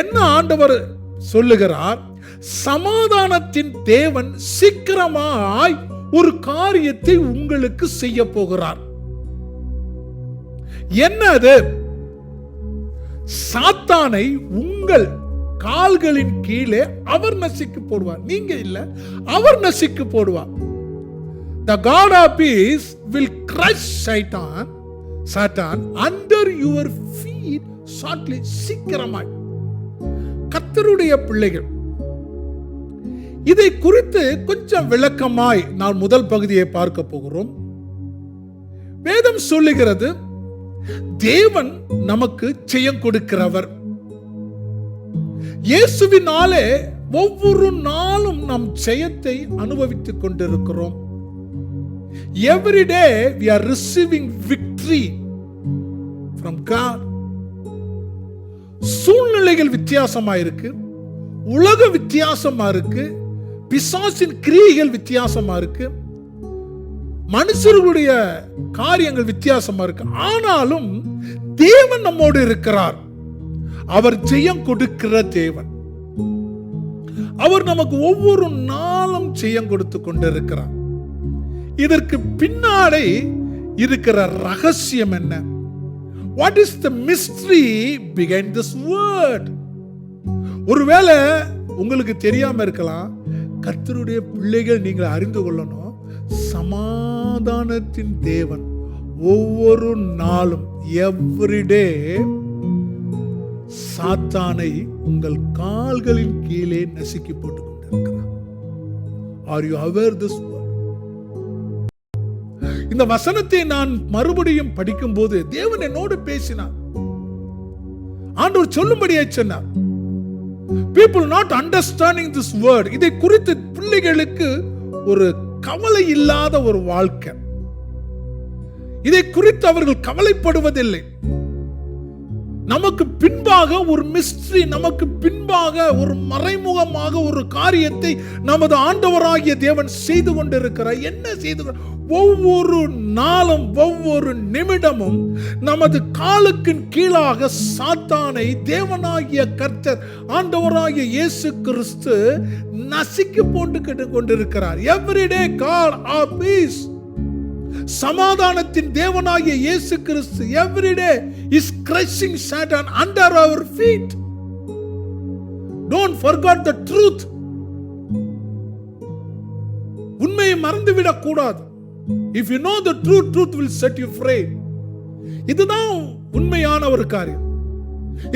என்ன ஆண்டவர் சொல்லுகிறார்? சமாதானத்தின் தேவன் சீக்கிரமாய் ஒரு காரியத்தை உங்களுக்கு செய்ய போகிறார். என்னது? சாத்தானை உங்கள் கால்களின் கீழே அவர் நசுக்கி போடுவார். நீங்க இல்ல, அவர் நசுக்கி போடுவார். The God of peace will crush Satan under your feet shortly. சீக்கிரமாய். கர்த்தருடைய பிள்ளைகள், இதை குறித்து கொஞ்சம் விளக்கமாய் நான் முதல் பகுதியை பார்க்க போகிறோம். வேதம் சொல்லுகிறது, தேவன் நமக்கு ஜெயம் கொடுக்கிறவர். இயேசுவினாலே ஒவ்வொரு நாளும் நாம் ஜெயத்தை அனுபவித்துக் கொண்டிருக்கிறோம். Every day we are receiving victory from God. சூழ்நிலைகள் வித்தியாசமா இருக்கு, உலக வித்தியாசமா இருக்கு, பிசாசின் கிரியைகள் வித்தியாசமா இருக்கு, மனுஷர்களுடைய காரியங்கள் வித்தியாசமா இருக்கு. ஆனாலும் தேவன் நம்மோடு இருக்கிறார். அவர் ஜெயம் கொடுக்கிற தேவன். அவர் நமக்கு ஒவ்வொரு நாளும் ஜெயம் கொடுத்து கொண்டிருக்கிறார். இதற்கு பின்னாடி இருக்கிற ரகசியம் என்ன? What is the mystery behind this word? ஒருவேளை உங்களுக்கு தெரியாம இருக்கலாம். கர்த்தருடைய பிள்ளைகள் நீங்கள் அறிந்து கொள்ளணும், சமாதானத்தின் தேவன் ஒவ்வொரு நாளும் எவ்ரிடே சாத்தானை உங்கள் கால்களின் கீழே நசுக்கி போட்டுக் கொண்டிருக்கிறார். Are you aware this word? இந்த வசனத்தை நான் மறுபடியும் படிக்கும் போது தேவன் என்னோடு பேசினார். ஆண்டவர் சொல்லும்படியே சொன்னார். People not understanding this word. இதை குறித்து பிள்ளைகளுக்கு ஒரு கவலை இல்லாத ஒரு வாழ்க்கை. இதை குறித்து அவர்கள் கவலைப்படுவதில்லை. நமக்கு பின்பாக ஒரு மிஸ்ட்ரி, நமக்கு பின்பாக ஒரு மறைமுகமாக ஒரு காரியத்தை நமது ஆண்டவராகிய தேவன் செய்து கொண்டிருக்கிறார். என்ன செய்து ஒவ்வொரு நாளும் ஒவ்வொரு நிமிடமும் நமது காலுக்கு கீழாக சாத்தானை தேவனாகிய கர்த்தர் ஆண்டவராகிய இயேசு கிறிஸ்து நசுக்கி போட்டு கொண்டிருக்கிறார். எவ்ரிடே God our peace, சமாதானத்தின் தேவனாகிய இயேசு கிறிஸ்து everyday is crushing Satan under our feet. Don't forget the truth. உண்மையை மறந்துவிடக் கூடாது. If you know the truth, truth will set you free. இதுதான் உண்மையான ஒரு காரியம்.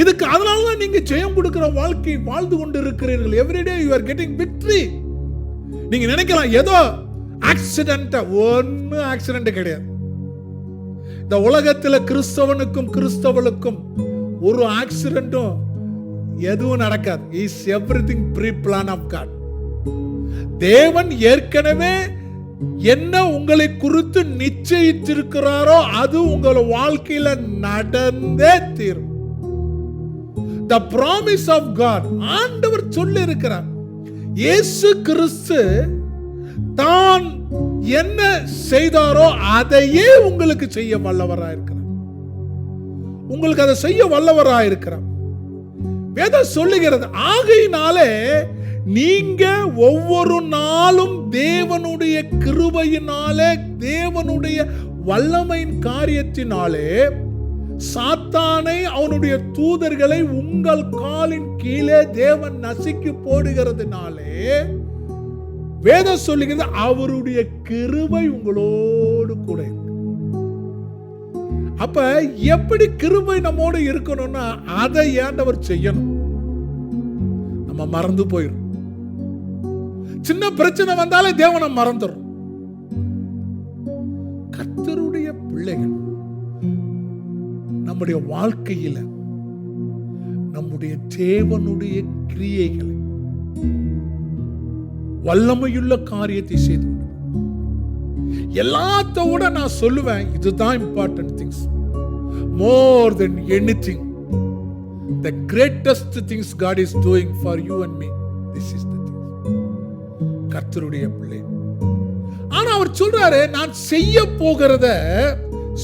இதுக்கு அதனாலதான் நீங்க ஜெயம் கொடுக்கிற வாழ்க்கை வாழ்ந்து கொண்டு இருக்கிறீர்கள். everyday you are getting victory. நீங்க நினைக்கலாம் ஏதோ ஆக்சிடென்ட், ஒன்னு ஆக்சிடென்ட் கிடையாது. இந்த உலகத்துல கிறிஸ்தவனுக்கும் கிறிஸ்தவளுக்கும் ஒரு ஆக்சிடென்ட்டும் எதுவும் நடக்காது. Is everything pre plan of God. தேவன் ஏற்கனவே என்ன உங்களை குறித்து நிச்சயித்திருக்கிறாரோ அது உங்கள் வாழ்க்கையில நடந்தே தீரும். The promise of God. ஆண்டவர் சொல்லி இருக்கிறார். இயேசு கிறிஸ்து தான் என்ன செய்தாரோ அதையே உங்களுக்கு செய்ய வல்லவராயிருக்கிறார். உங்களுக்கு அதை செய்ய வல்லவராயிருக்கிறார். வேதம் சொல்லுகிறது. ஆகையினாலே நீங்க ஒவ்வொரு நாளும் தேவனுடைய கிருபையினாலே, தேவனுடைய வல்லமையின் காரியத்தினாலே சாத்தானை அவனுடைய தூதர்களை உங்கள் காலின் கீழே தேவன் நசுக்கி போடுகிறதுனாலே வேதம் சொல்லுகிறது அவருடைய கிருபை உங்களோடு கூட இருக்கு. அப்ப எப்படி கிருபை நம்மோடு இருக்கணும்னா அதை ஆண்டவர் செய்யணும். நம்ம மறந்து போயிடும். சின்ன பிரச்சனை வந்தாலே தேவனை மறந்துடும். கர்த்தருடைய பிள்ளைகள் நம்முடைய வாழ்க்கையில நம்முடைய தேவனுடைய கிரியைகளை, வல்லமையுள்ள காரியத்தை செய்து எல்லாத்த விட நான் சொல்லுவேன், இதுதான் important things. More then anything, the greatest things God is doing for you and me, this is the thing. கர்த்தருடைய பிள்ளை. ஆனா அவர் சொல்றாரு, நான் செய்ய போகிறத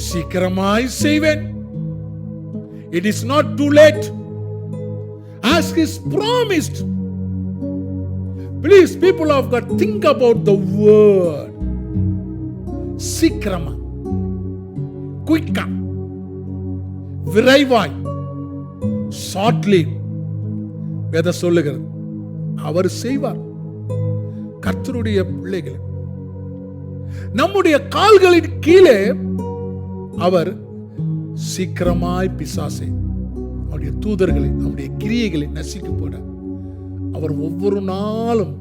சீக்கிரமாய் செய்வேன். It is not too late. As he promised. Please, people of God, think about the word. சீக்கிரமா, குயிக்கா, விரைவாய், ஷார்ட்லி வேத சொல்லுகிறது. அவர் செய்வார். கர்த்தருடைய பிள்ளைகளை நம்முடைய கால்களின் கீழே அவர் சீக்கிரமாய் பிசாசை, அவருடைய தூதர்களை, அவருடைய கிரியைகளை நசுக்கி போட அவர் ஒவ்வொரு நாளும்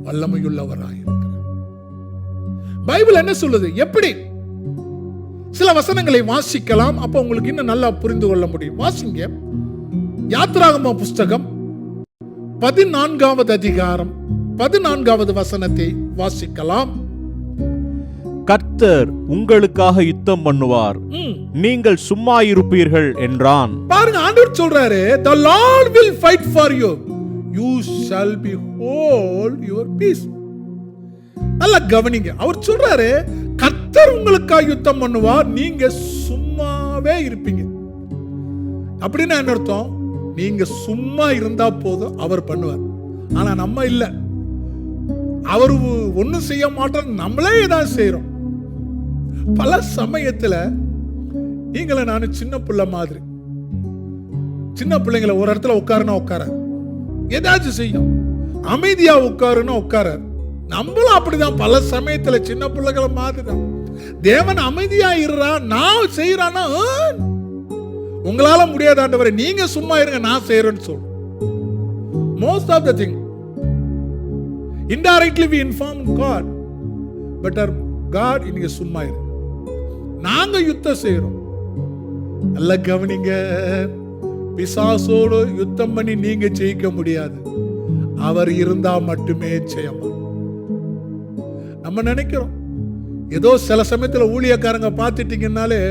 வல்லமையுள்ளவராயிருக்கிறார். பைபிள் என்ன சொல்லுது? எப்படி? சில வசனங்களை வாசிக்கலாம், அப்ப உங்களுக்கு இன்னும் நல்லா புரிந்து கொள்ள முடியும். வாசிங்க. யாத்திராகம புஸ்தகம் 14வது அதிகாரம் 14வது வசனத்தை வாசிக்கலாம். கர்த்தர் உங்களுக்காக யுத்தம் பண்ணுவார், நீங்கள் சும்மா இருப்பீர்கள் என்றான். பாருங்க, ஆண்டவர் சொல்றாரு, the Lord will fight for you, you shall be whole your peace. நல்லா கவனிங்க. அவர் சொல்றாரு, கர்த்தர் உங்களுக்காக யுத்தம் பண்ணுவார், நீங்க சும்மாவே இருப்பீங்க. அப்படின்னா என்ன அர்த்தம்? நீங்க சும்மா இருந்தா போதும், அவர் பண்ணுவார். ஆனா நம்ம இல்ல, அவர் ஒன்னும் செய்ய மாட்டோம், நம்மளே ஏதாவது செய்யறோம். பல சமயத்துல நீங்கள நானும் சின்ன பிள்ளை மாதிரி, சின்ன பிள்ளைங்களை ஒரு இடத்துல உட்காருன்னா உட்கார, ஏதாச்சும் செய்யும், அமைதியா உட்காருன்னா உட்கார. நம்மளும் அப்படிதான் பல சமயத்துல சின்ன பிள்ளைகளை மாதிரி தான். தேவன் அமைதியா இருறா, நான் செய்யறானா, உங்களால முடியாத ஆண்டவரே நீங்க சும்மா இருங்க, நான் செய்யறேன்னு சொல்றேன். Most of the thing indirectly we inform God, but our God நீங்க சும்மா இருங்க, நாங்க யுத்தம் செய்யறோம். நல்ல கவனிங்க, பிசாசோடு யுத்தம் பண்ணி நீங்க ஜெயிக்க முடியாது, அவர் இருந்தா மட்டுமே ஜெயம். நம்ம நினைக்கிறோம் ஏதோ சில சமயத்துல ஊழியக்காரங்க பார்த்துட்டீங்கன்னாலே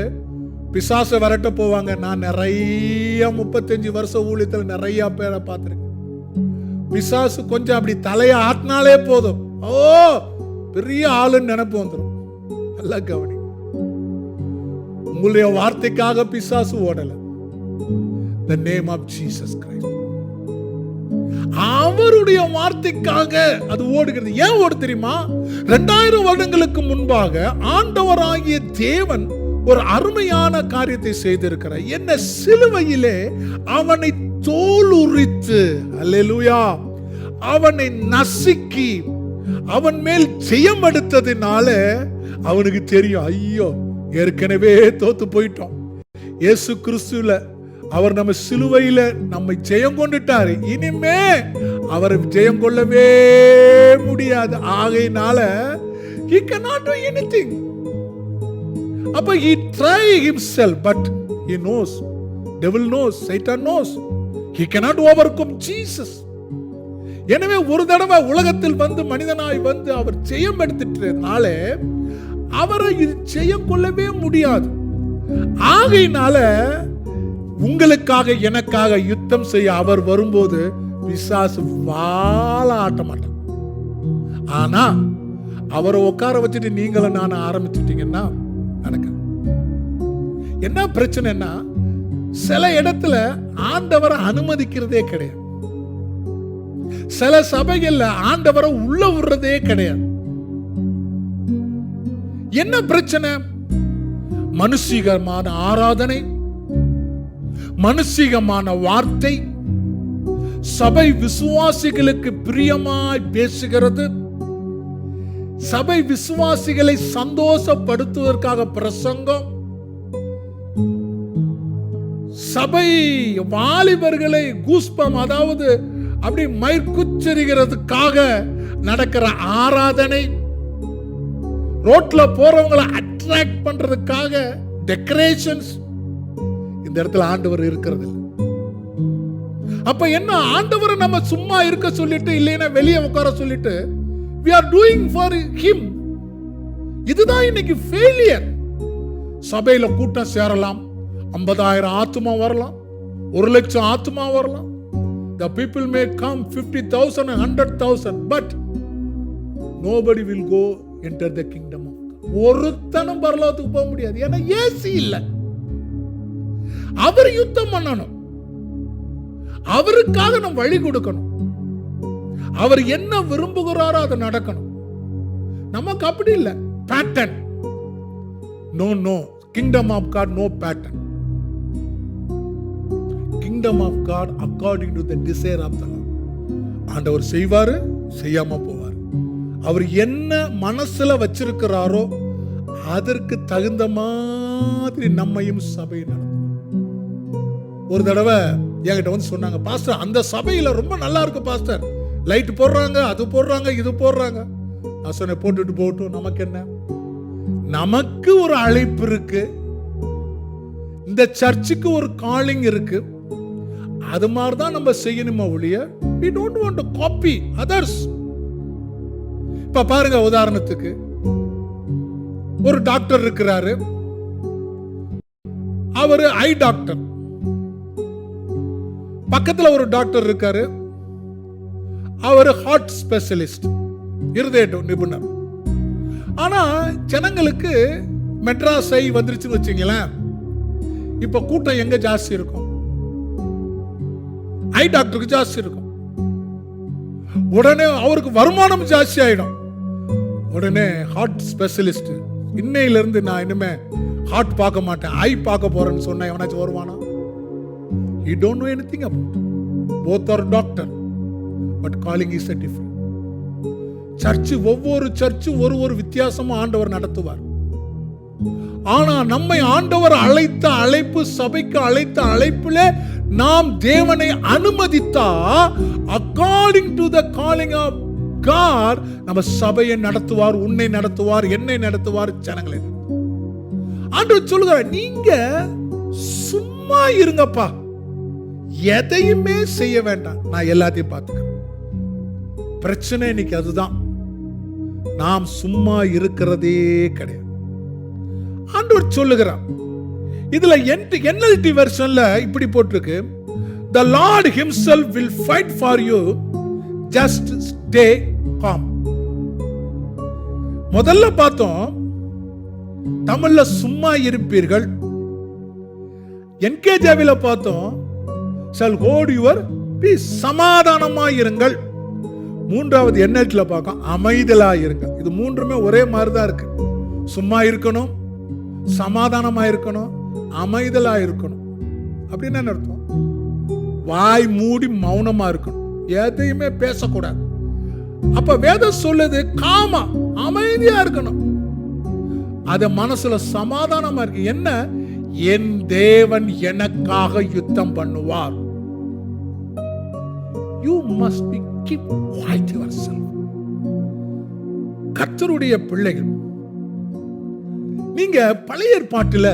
பிசாசை விரட்ட போவாங்க. நான் நிறைய 35 வருஷம் ஊழியத்துல நிறைய பேரை பார்த்திருக்கேன். பிசாசு கொஞ்சம் அப்படி தலையை ஆட்டினாலே போதும், ஓ பெரிய ஆளுன்னு நினைப்பு வந்துடும். நல்லா கவனி, உங்களுடைய வார்த்தைக்காக பிசாசு ஓடல. The name of Jesus Christ, அவருடைய வார்த்தைக்காக அது ஓடுகிறது. ஏன் ஓடு தெரியுமா? 2000 வருடங்களுக்கு முன்பாக ஆண்டவராகிய தேவன் ஒரு அருமையான காரியத்தை செய்திருக்கிறார். என்ன? சிலுவையிலே அவனை தோல் உரித்து, அல்லேலூயா, அவனை நசுக்கி அவன் மேல் ஜெயம் எடுத்ததினால அவனுக்கு தெரியும், ஐயோ ஏற்கனவே தோத்து போயிட்டோம். இயேசு கிறிஸ்துல அவர் நம்ம சிலுவையில நம்மை ஜெயம் கொண்டுட்டாரு, இனிமே அவர் ஜெயம் கொள்ளவே முடியாது. ஆகையினால he cannot do anything. அப்ப he try himself, but he knows, devil knows, Satan knows, he cannot overcome Jesus. எனவே ஒரு தடவை உலகத்தில் வந்து மனிதனாய் வந்து அவர் ஜெயம் எடுத்துட்டனால அவரை ஜெயம் கொள்ளவே முடியாது. ஆகையினால உங்களுக்காக எனக்காக யுத்தம் செய்ய அவர் வரும்போது பிசாசு வாழ ஆட்ட மாட்டான். ஆனா அவரை உட்கார வச்சுட்டு நீங்களும் நான் ஆரம்பிச்சுட்டீங்கன்னா நடக்க என்ன பிரச்சனைன்னா, சில இடத்துல ஆண்டவரை அனுமதிக்கிறதே கிடையாது, சில சபைகள்ல ஆண்டவரை உள்ள விடுறதே கிடையாது. என்ன பிரச்சனை? மனுஷிகமான ஆராதனை, மனுஷிகமான வார்த்தை, சபை விசுவாசிகளுக்கு பிரியமாய் பேசுகிறது, சபை விசுவாசிகளை சந்தோஷப்படுத்துவதற்காக பிரசங்கம், சபை வாலிபர்களை கூஸ்பம், அதாவது அப்படி மயிர்குச்சரிக்கிறதுக்காக நடக்கிற ஆராதனை, ரோட்ல போறவங்களை அட்ராக்ட் பண்றதுக்காக டெக்கரேஷன்ஸ். இந்த இடத்துல ஆண்டவர் இருக்கிறது. அப்ப என்ன? ஆண்டவரை நம்ம சும்மா இருக்க சொல்லிட்டு, இல்லைன்னா வெளியே உட்கார சொல்லிட்டு we are doing for him. இதுதான் இன்னைக்கு ஃபெயிலியர். சபையில கூட்டம் சேரலாம், 50,000 ஆத்துமா வரலாம், 1,00,000 ஆத்துமா வரலாம். The people may come 50,000 and 100,000, but nobody will go enter the kingdom of God. ஒருத்தனும் பரலோகத்துக்கு போக முடியாது. ஏன்னா ஏசி இல்ல. அவர் யுத்தம் பண்ணணும், அவருக்காக நம்ம வழி கொடுக்கணும், அவர் என்ன விரும்புகிறாரோ அது நடக்கணும். நமக்கு அப்படி இல்ல, pattern. No no, kingdom of God no pattern. Kingdom of God according to the desire of the Lord. ஆண்டவர் செய்வாரு, செய்யாம போவார். அவர் என்ன மனசுல வச்சிருக்கிறாரோ அதற்கு தகுந்த மாதிரி நம்மையும் சபை நடத்தும். ஒரு தடவை என்கிட்ட வந்து சொன்னாங்க, பாஸ்டர் அந்த சபையில ரொம்ப நல்லா இருக்கு பாஸ்டர், லைட் போடுறாங்க, அது போடுறாங்க, இது போடுறாங்க. நான் சொன்னேன், போட்டுட்டு போகட்டும், நமக்கு என்ன? நமக்கு ஒரு அழைப்பு இருக்கு, இந்த சர்ச்சுக்கு ஒரு காலிங் இருக்கு, அது மாதிரிதான் நம்ம செய்யணுமா ஒழிய we don't want to copy others. இப்ப பாருங்க, உதாரணத்துக்கு ஒரு டாக்டர் இருக்கிறாரு, அவரு ஐ டாக்டர். பக்கத்துல ஒரு டாக்டர் இருக்காரு, அவர் ஹார்ட் ஸ்பெஷலிஸ்ட், இருதய நிபுணர். ஆனா ஜனங்களுக்கு மெட்ராஸ் ஐ வந்துருச்சுன்னு வச்சுங்களேன், இப்ப கூட்டம் எங்க ஜாஸ்தி இருக்கும்? ஐ டாக்டருக்கு ஜாஸ்தி இருக்கும். உடனே அவருக்கு வருமானம் ஜாஸ்தி ஆயிடும். உடனே ஹார்ட் ஸ்பெஷலிஸ்ட், இன்னையில இருந்து நான் இனிமே ஹார்ட் பார்க்க மாட்டேன், ஐ பார்க்க போறேன்னு சொன்னா எவனாச்சும் வருவானா? He don't know anything about it. Both are doctor, but calling is a different. Church, ஒவ்வொரு சர்ச்சு ஒரு வித்தியாசமா ஆண்டவர் நடத்துவார். ஆனா நம்மை ஆண்டவர் அழைத்த அழைப்பு, சபைக்கு அழைத்த அழைப்புல நாம் தேவனை அனுமதித்தா, according to the calling of God, நம்ம சபையை நடத்துவார், உன்னை நடத்துவார், என்னை நடத்துவார், ஜனங்களை. ஆண்டவர் சொல்லுகிறார், நீங்க சும்மா இருங்கப்பா, எதையுமே செய்ய வேண்டாம், நான் எல்லாத்தையும் பார்த்துக்கிறேன். பிரச்சனை இன்னைக்கு அதுதான், நாம் சும்மா இருக்கிறதே கிடையாது. ஆண்டவர் சொல்லுகிறார். இதுல NLT வெர்ஷன்ல இப்படி போட்டிருக்கு, the Lord himself will fight for you, just stay calm. முதல்ல பார்த்தோம் தமிழ்ல சும்மா இருப்பீர்கள், NKJVல பார்த்தோம் shall hold your peace, சமாதானமா இருங்கள். மூன்றாவது NLTல பார்க்க அமைதலா இருங்க. இது மூன்றுமே ஒரே மாதிரி தான் இருக்கு. சும்மா இருக்கணும், சமாதானமா இருக்கணும், அமைதலா இருக்கணும். அப்படின்னு என்ன அர்த்தம்? வாய் மூடி மௌனமா இருக்கணும், எதையுமே பேசக்கூடாது. அப்ப வேதம் சொல்லுது காமா, அமைதியா இருக்கணும். அத மனசுல சமாதானமா இருக்கு. என்ன? என் தேவன் எனக்காக யுத்தம் பண்ணுவார். You must be keep quiet yourself. கர்த்தருடைய பிள்ளைகள், நீங்க பழைய ஏற்பாட்டில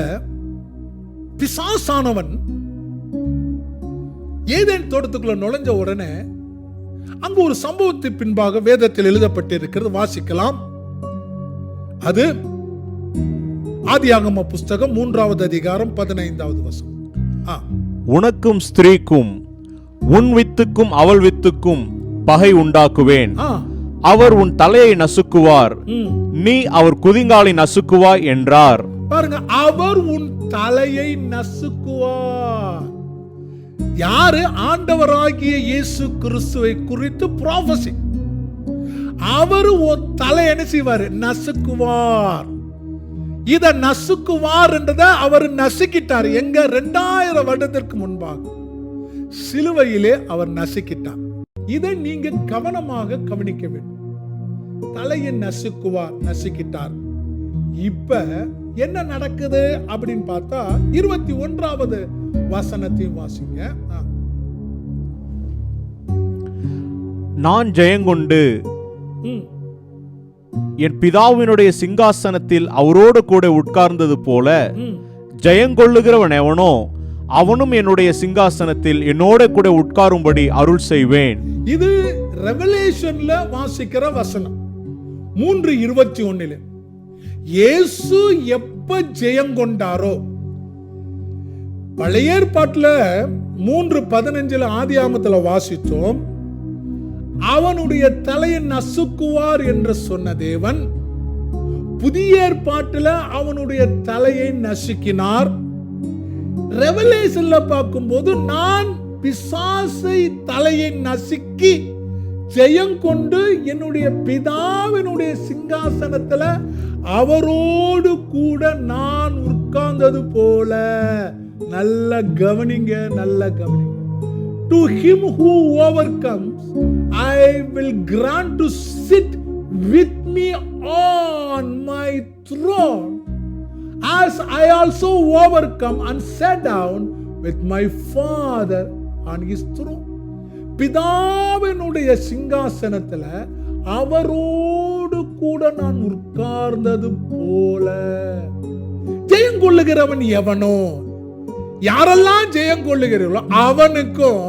பிசாசானவன் ஏதேன் தோட்டத்துக்குள்ள நுழைஞ்ச உடனே அங்கு ஒரு சம்பவத்திற்கு பின்பாக வேதத்தில் எழுதப்பட்டிருக்கிறது, வாசிக்கலாம். அது ஆதியாகம புஸ்தகம் 3வது அதிகாரம் 15வது வசனம். உனக்கும் ஸ்திரீக்கும் உன் வித்துக்கும் அவள் வித்துக்கும் பகை உண்டாக்குவேன், அவர் உன் தலையை நசுக்குவார், நீ அவர் குதிங்காலை நசுக்குவாய் என்றார். பாருங்க, அவர் உன் தலையை நசுக்குவார். யாரு? ஆண்டவராகிய இயேசு கிறிஸ்துவை குறித்து ப்ராஃபஸி. அவர் உன் தலை என்ன செய்வார்? நசுக்குவார். இத நசுக்குவார் என்றதை அவர் நசுக்கிட்டார். எங்க? 2000 வருடத்திற்கு முன்பாக சிலுவையிலே அவர் நசுக்கிட்டார். இதை நீங்க கவனமாக கவனிக்க வேண்டும். தலையை நசுக்குவார், நசுக்கிட்டார். இப்ப என்ன நடக்குது அப்படின்னு பார்த்தா 21வது வசனத்தையும் வாசிங்க. நான் ஜெயங்கொண்டு என் பிதாவினுடைய சிங்காசனத்தில் அவரோடு கூட உட்கார்ந்தது போல ஜெயங்கொள்ளுகிறவன் எவனோ அவனும் என்னுடைய சிங்காசனத்தில் என்னோட கூட உட்காரும்படி அருள் செய்வேன். இது ரெவலேஷன்ல வாசிக்கிற வசனம் 3:21. இயேசு எப்ப ஜெயங்கொண்டாரோ, பழைய ஏற்பாட்டுல 3:15 ஆதியாகமத்துல வாசித்தோம், அவனுடைய தலையை நசுக்குவார் என்று சொன்ன தேவன் புதிய ஏற்பாட்டுல அவனுடைய தலையை நசுக்கினார். ரெவலேஷன்ல பார்க்கும்போது நான் பிசாசை தலையை நசுக்கி ஜெயங்கொண்டு என்னுடைய பிதாவினுடைய சிங்காசனத்துல அவரோடு கூட நான் உட்கார்ந்தது போல. நல்ல கவனிங்க, நல்ல கவனிங்க. To him who overcomes, I will grant to sit with me on my throne, as I also overcome and sat down with my Father on his throne. பிதாவினுடைய சிங்காசனத்துல அவரோடு கூட நான் உட்கார்ந்தது போல. ஜெயங்கொள்ளுகிறவன் எவனோ, யாரெல்லாம் ஜெயம் கொள்ளுகிறீர்களோ அவனுக்கும்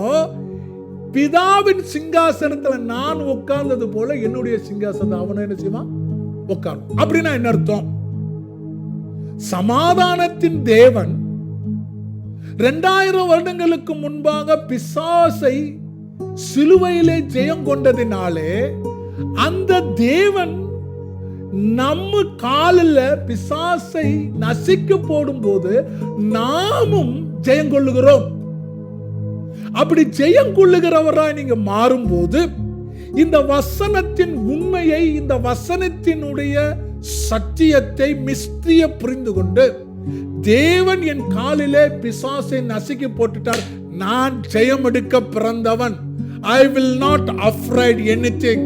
பிதாவின் சிங்காசனத்துல நான் உட்கார்ந்தது போல என்னுடைய சிங்காசனத்தை அவனை என்ன செய்வான்? உட்காரும். அப்படின்னா என்ன அர்த்தம்? சமாதானத்தின் தேவன் 2000 வருடங்களுக்கு முன்பாக பிசாசை சிலுவையிலே ஜெயம் கொண்டதினாலே அந்த தேவன் நம்ம காலில் பிசாசை நசிக்க போடும்போது நாமும் ஜெயம் கொள்ளுகிறோம். அப்படி ஜெயம் கொள்ளுகிறவராய் நீங்க மாறும்போது இந்த வசனத்தின் உண்மையை, இந்த வசனத்தினுடைய சத்தியத்தை, மிஸ்திரிய புரிந்து கொண்டு தேவன் என் காலிலே பிசாசை நசுக்கி போட்டுட்டார், நான் ஜெயம் எடுக்க பிறந்தவன், I will not afraid anything,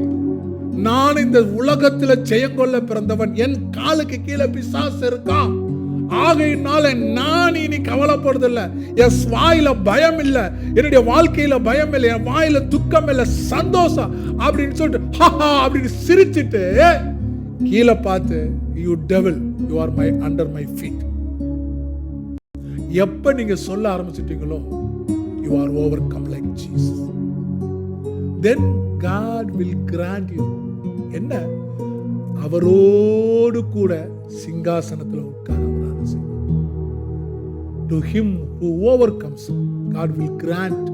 நான் இந்த உலகத்துல ஜெயம் கொள்ள பிறந்தவன், என் காலுக்கு கீழே பிசாசு இருக்கான், ஆகையினால நான் இனி கவலைப்படுறதில்லை, என் வாயில பயம் இல்லை, என்னுடைய வாழ்க்கையில பயம் இல்லை, என் வாயில துக்கம் இல்லை, சந்தோஷம் அப்படின்னு சொல்லிட்டு ஹஹா அப்படின்னு சிரிச்சிட்டு கீழே பார்த்து, you devil, you are my under my feet. எப்ப நீங்க சொல்ல ஆரம்பிச்சிட்டீங்களோ you are overcome like Jesus, then God will grant you என்ன, அவரோடு கூட சிங்காசனத்தில் உட்கார to him who overcomes, God will grant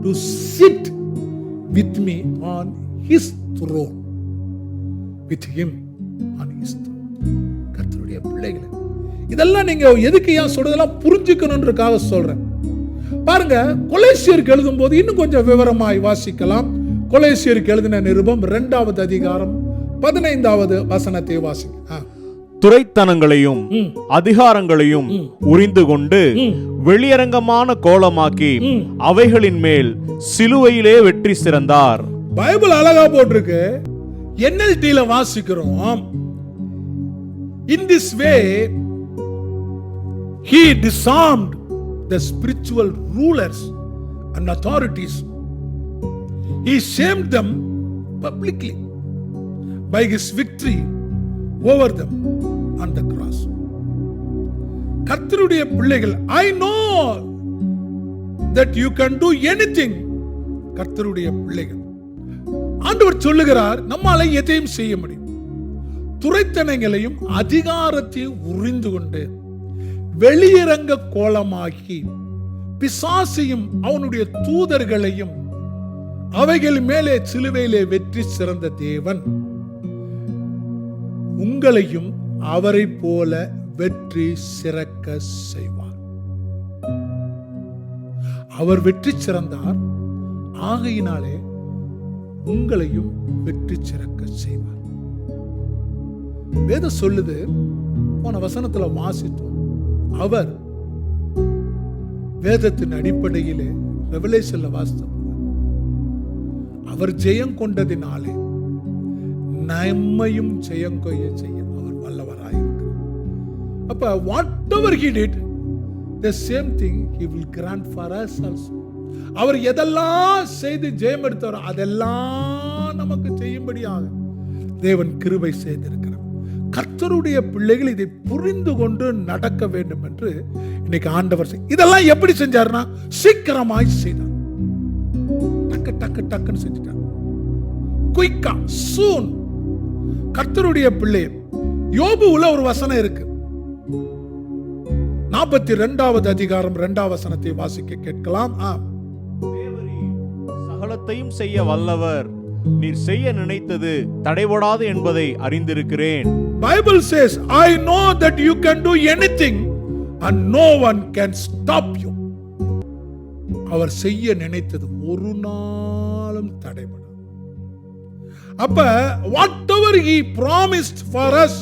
to sit with me on his throne, with him on his throne. கர்த்தருடைய பிள்ளைகளே, இதெல்லாம் நீங்க எதுக்கு ஏன் சொல்றதெல்லாம் புரிஞ்சுக்கணும்ன்றதுக்காக சொல்றேன். பாருங்க, கொலோசியருக்கு எழுதும் போது இன்னும் கொஞ்சம் விவரமாய் வாசிக்கலாம். கொலோசியருக்கு எழுதின நிருபம் 2வது அதிகாரம் 15வது வசனத்தை வாசிக்க. துரைத்தனங்களையும் அதிகாரங்களையும் உரிந்து கொண்டு வெளியரங்கமான கோலமாக்கி அவைகளின் மேல் சிலுவையிலே வெற்றி சிறந்தார். பைபிள் அழகா போட்டிருக்கு. NLT-ல வாசிக்கிறோம், in this way he disarmed the spiritual rulers and authorities, he shamed them publicly by his victory over them on the cross. கர்த்தருடைய பிள்ளைகள், I know that you can do anything. கர்த்தருடைய பிள்ளைகள், ஆண்டவர் சொல்லுகிறார், நம்மால எதையும் செய்ய முடியும். துரைத்தனங்களையும் அதிகாரத்தையும் உரிந்து கொண்டு வெளியரங்க கோலமாக்கி பிசாசையும் அவனுடைய தூதர்களையும் அவைகள் மேலே சிலுவையிலே வெற்றி சிறந்த தேவன் உங்களையும் அவரை போல வெற்றி சிறக்க செய்வார். அவர் வெற்றி சிறந்தார், ஆகையினாலே உங்களையும் வெற்றி சிறக்க செய்வார். வேதம் சொல்லுது, போன வசனத்துல வாசித்தோம், அவர் வேதத்தின் அடிப்படையிலே ரெவலேஷன்ல வாசித்தோம், அவர் ஜெயம் கொண்டதினாலே நம்மையும் ஜெயங்கொய்ய செய்ய அவர் வல்லவராயிருக்கிறார். அப்ப whatever he did, the same thing he will grant for us also. அவர் எதெல்லாம் செய்து ஜெயம் எடுத்தாரோ அதெல்லாம் நமக்கு செய்யும்படியாக தேவன் கிருபை செய்திருக்கிறார். கர்த்தருடைய பிள்ளைகள் இதை புரிந்து கொண்டு நடக்க வேண்டும் என்று இன்னைக்கு ஆண்டவர் இதெல்லாம் எப்படி செஞ்சாருன்னா சீக்கிரமாய் செய்தார். டக்கு டக்கு டக்குன்னு செஞ்சுட்டார். குயிக்கா, சூன். கர்த்தருடைய பிள்ளை, யோபுவுல ஒரு வசனம் இருக்கு, 42வது அதிகாரம் 2வது வசனத்தை வாசிக்க கேட்கலாம். சகலத்தையும் செய்ய வல்லவர், நீர் செய்ய நினைத்தது தடைபடாது என்பதை அறிந்திருக்கிறேன். Bible says, I know that you can do anything and no one can stop you. அவர் செய்ய நினைத்தது ஒரு நாளும் தடைபடாது. அப்ப whatever he promised for us,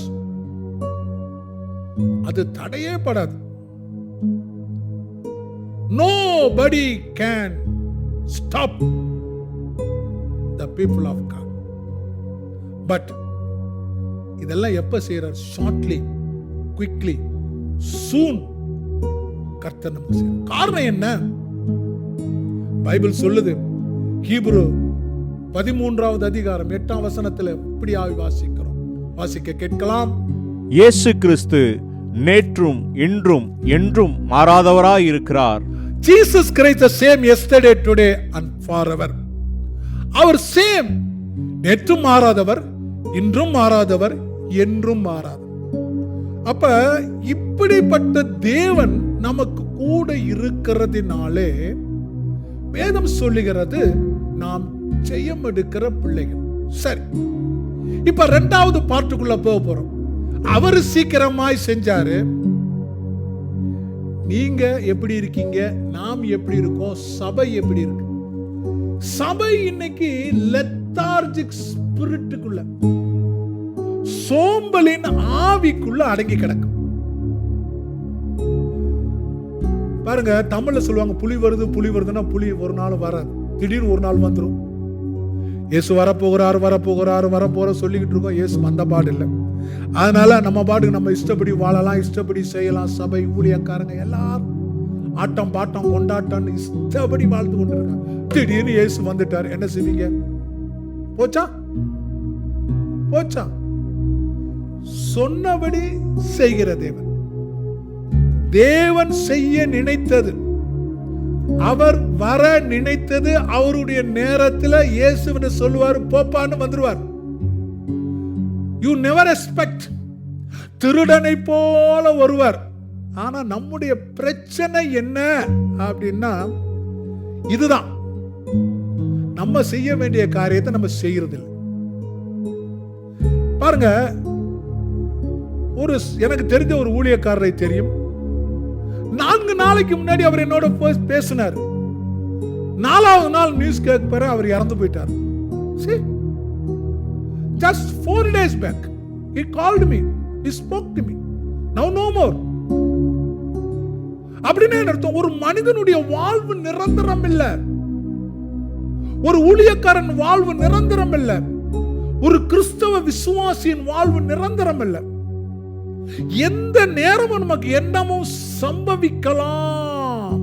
அது தடையே படாது. Nobody can stop the people of God. But இதெல்லாம் எப்ப செய்யறார்? ஷார்ட்லி, குவிக்லி, சூன் கர்த்தர் நமக்கு செய்யறார். காரணம் என்ன? பைபிள் சொல்லுது, ஹீப்ரு 13வது அதிகாரம் 8ஆம் வசனத்துல இப்படியாக வாசிக்கிறோம், வாசிக்க கேட்கலாம். இயேசு கிறிஸ்து நேற்றும் இன்றும் என்றும் மாறாதவராய் இருக்கிறார். Jesus Christ the same yesterday, today and forever. அவர் சேம், நேற்றும் மாறாதவர், இன்றும் மாறாதவர், என்றும் மாறாதவர். அப்ப இப்படிப்பட்ட தேவன் நமக்கு கூட இருக்கிறதுனாலே வேதம் சொல்லுகிறது, நாம் ஜெயம் எடுக்கிற பிள்ளைகள். சரி, இப்ப 2வது பார்ட்டுக்குள்ள போக போறோம். அவரு சீக்கிரமாய் செஞ்சாரு. நீங்க எப்படி இருக்கீங்க, நாம் எப்படி இருக்கோம், சபை எப்படி இருக்கு? சபை இன்னைக்கு லெத்தார்ஜிக் ஸ்பிரிட்டுக்குள்ள, சோம்பலின் ஆவிக்குள்ள அடங்கி கிடக்கும். பாருங்க, தமிழ்ல சொல்லுவாங்க புலி வருது புலி வருதுன்னா புலி ஒரு நாள் வராது, திடீர்னு ஒரு நாள் வந்துடும். இயேசு வரப்போகிறாரு வரப்போற சொல்லிக்கிட்டு இருக்கோம். இயேசு வந்த பாடு இல்லை. அதனால நம்ம பாட்டுக்கு நம்ம இஷ்டப்படி வாழலாம், இஷ்டப்படி செய்யலாம். சபை ஊழியக்காரங்க எல்லாரும் ஆட்டம் பாட்டம் கொண்டாட்டம் இஷ்டப்படி வாழ்ந்து கொண்டு இருக்காங்க. திடீர்னு இயேசு வந்துட்டார், என்ன செய்வீங்க? போச்சா போச்சா? சொன்னபடி செய்கிற தேவன், தேவன் செய்ய நினைத்தது, அவர் வர நினைத்தது அவருடைய நேரத்தில் இயேசுன்னு சொல்லுவார், போப்பான்னு வந்துருவார். You never expect. திருடனை போல வருவார். ஆனா நம்முடைய பிரச்சனை என்ன அப்படின்னா, இதுதான், நம்ம செய்ய வேண்டிய காரியத்தை நம்ம செய்யறதில்லை. பாருங்க, எனக்கு தெரிஞ்ச ஒரு ஊழியக்காரரை தெரியும். 4 நாளைக்கு முன்னாடி அவர் என்னோட பேசினார். 4வது நாள் நியூஸ் கேட்க அவர் இறந்து போயிட்டார். Just 4 days back he called me, he spoke to me, now no more. அப்படின்னா அர்த்தம், ஒரு மனிதனுடைய வாழ்வு நிரந்தரம் இல்ல, ஒரு ஊழியக்காரன் வாழ்வு நிரந்தரம் இல்ல, ஒரு கிறிஸ்தவ விசுவாசியின் வாழ்வு நிரந்தரம் இல்ல. எந்த நேரமும் நமக்கு என்னமும் சம்பவிக்கலாம்.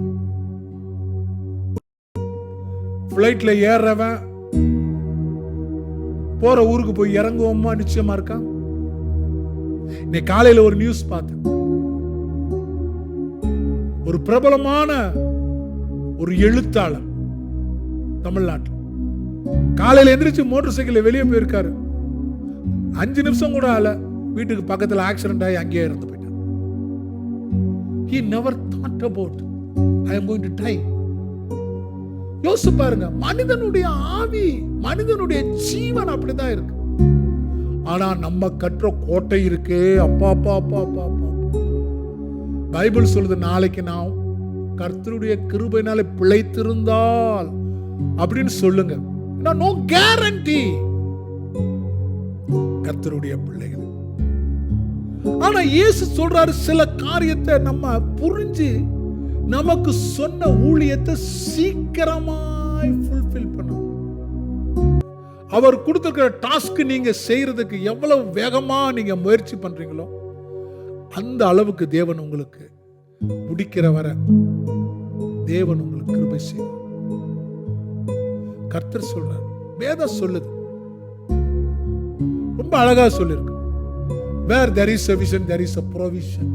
பிளைட்ல ஏறவன் போற ஊருக்கு போய் இறங்குவோமா நிச்சயமா இருக்கா? இன்னைக்கு காலையில ஒரு நியூஸ் பார்த்தேன். ஒரு பிரபலமான ஒரு எழுத்தாளர் தமிழ்நாட்டில் காலையில எந்திரிச்சு மோட்டார் சைக்கிள் வெளியே போயிருக்காரு. 5 நிமிஷம் கூட ஆல, வீட்டுக்கு பக்கத்துல ஆக்சிடென்ட் ஆகி அங்கேயே இறந்து போயிட்டார். He never thought about I am going to die. யோசிச்சு பாருங்க, மனிதனுடைய ஆவி, மனிதனுடைய ஜீவன் அப்படிதான் இருக்கு. ஆனா நம்ம கற்ற கோட்டை இருக்கு. அப்பா அப்பா அப்பா அப்பா அப்பா, பைபிள் சொல்லுது, நாளைக்கு நான் கர்த்தருடைய கிருபையினால பிழைத்திருந்தால் அப்படின்னு சொல்லுங்க. நோ கேரண்டி கர்த்தருடைய பிள்ளைகள். ஆனா இயேசு சொல்றாரு, சில காரியத்தை நம்ம புரிஞ்சு நமக்கு சொன்ன ஊழியத்தை சீக்கிரமாய் ஃபுல்ஃபில் பண்ணணும். அவர் கொடுத்திருக்கிற டாஸ்க் நீங்க செய்யறதுக்கு எவ்வளவு வேகமா நீங்க முயற்சி பண்றீங்களோ அந்த அளவுக்கு தேவன் உங்களுக்கு முடிக்கிற வர தேவன் உங்களுக்கு கிருபை செய்வார். கர்த்தர் சொல்றார், வேதம் சொல்லுது, ரொம்ப அழகா சொல்லிருக்கு. Where there is a vision, there is a provision.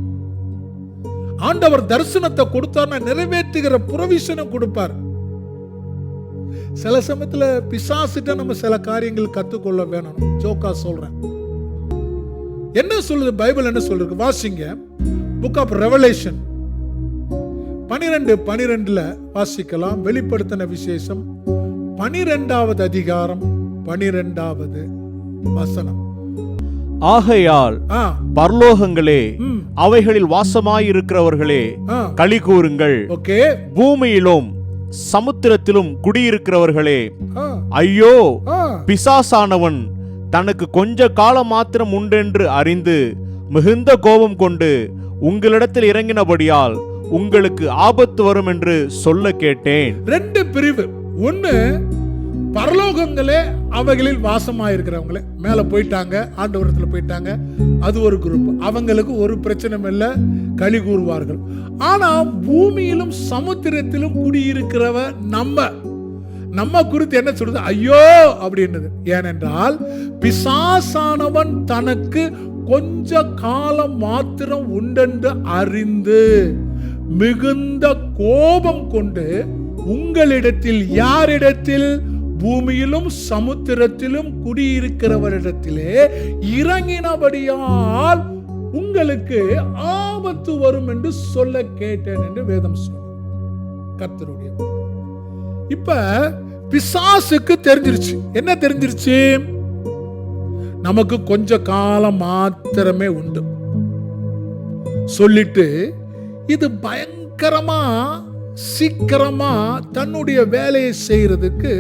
ஆண்டவர் தரிசனத்தை கொடுத்தார்னா நிறைவேற்றுகிற புரோவிஷனை கொடுப்பார். சில சமயத்துல பிசாசிட்ட நம்ம சில காரியங்கள் கத்துக்கொள்ள வேணும். ஜோக்கா சொல்றேன். என்ன சொல்லுது பைபிள், என்ன சொல்றது? வாசிங்க, புக் ஆஃப் ரெவலேஷன் 12:12 வாசிக்கலாம். வெளிப்படுத்தின விசேஷம் 12வது அதிகாரம் 12வது வசனம். ஆகையால் பரலோகங்களே, அவைகளில் வாசமாயிருக்கிறவர்களே, களி கூறுங்கள். பூமியிலும் சமுத்திரத்திலும் குடியிருக்கிறவர்களே, ஐயோ, பிசாசானவன் தனக்கு கொஞ்ச காலம் மாத்திரம் உண்டென்று அறிந்து மிகுந்த கோபம் கொண்டு உங்களிடத்தில் இறங்கினபடியால் உங்களுக்கு ஆபத்து வரும் என்று சொல்ல கேட்டேன். 2 பிரிவு. ஒன்னு, பரலோகங்களே அவைகளில் வாசமாயிருக்கிறவங்களே, மேல போயிட்டாங்க, ஆண்டவரத்துல போயிட்டாங்க, அது ஒரு குரூப். அவங்களுக்கு ஒரு பிரச்சனை இல்ல, களி கூறுவார்கள். ஆனா பூமியிலும் சமுத்திரத்திலும் குடியிருக்கிறவ நம்ம குறித்து என்ன சொல்றது? ஐயோ அப்படின்றது. ஏனென்றால் பிசாசானவன் தனக்கு கொஞ்ச காலம் மாத்திரம் உண்டென்று அறிந்து மிகுந்த கோபம் கொண்டு உங்களிடத்தில், யாரிடத்தில்? பூமியிலும் சமுத்திரத்திலும் குடியிருக்கிறவரிடத்திலே இறங்கினபடியால் உங்களுக்கு ஆபத்து வரும் என்று சொல்ல கேட்டேன் என்று வேதம் சொல்லும். கர்த்தருடைய இப்ப பிசாசுக்கு தெரிஞ்சிருச்சு. என்ன தெரிஞ்சிருச்சு? நமக்கு கொஞ்ச காலம் மாத்திரமே உண்டு சொல்லிட்டு இது பயங்கரமா சீக்கிரமா தன்னுடைய வேலையை செய்யறதுக்கு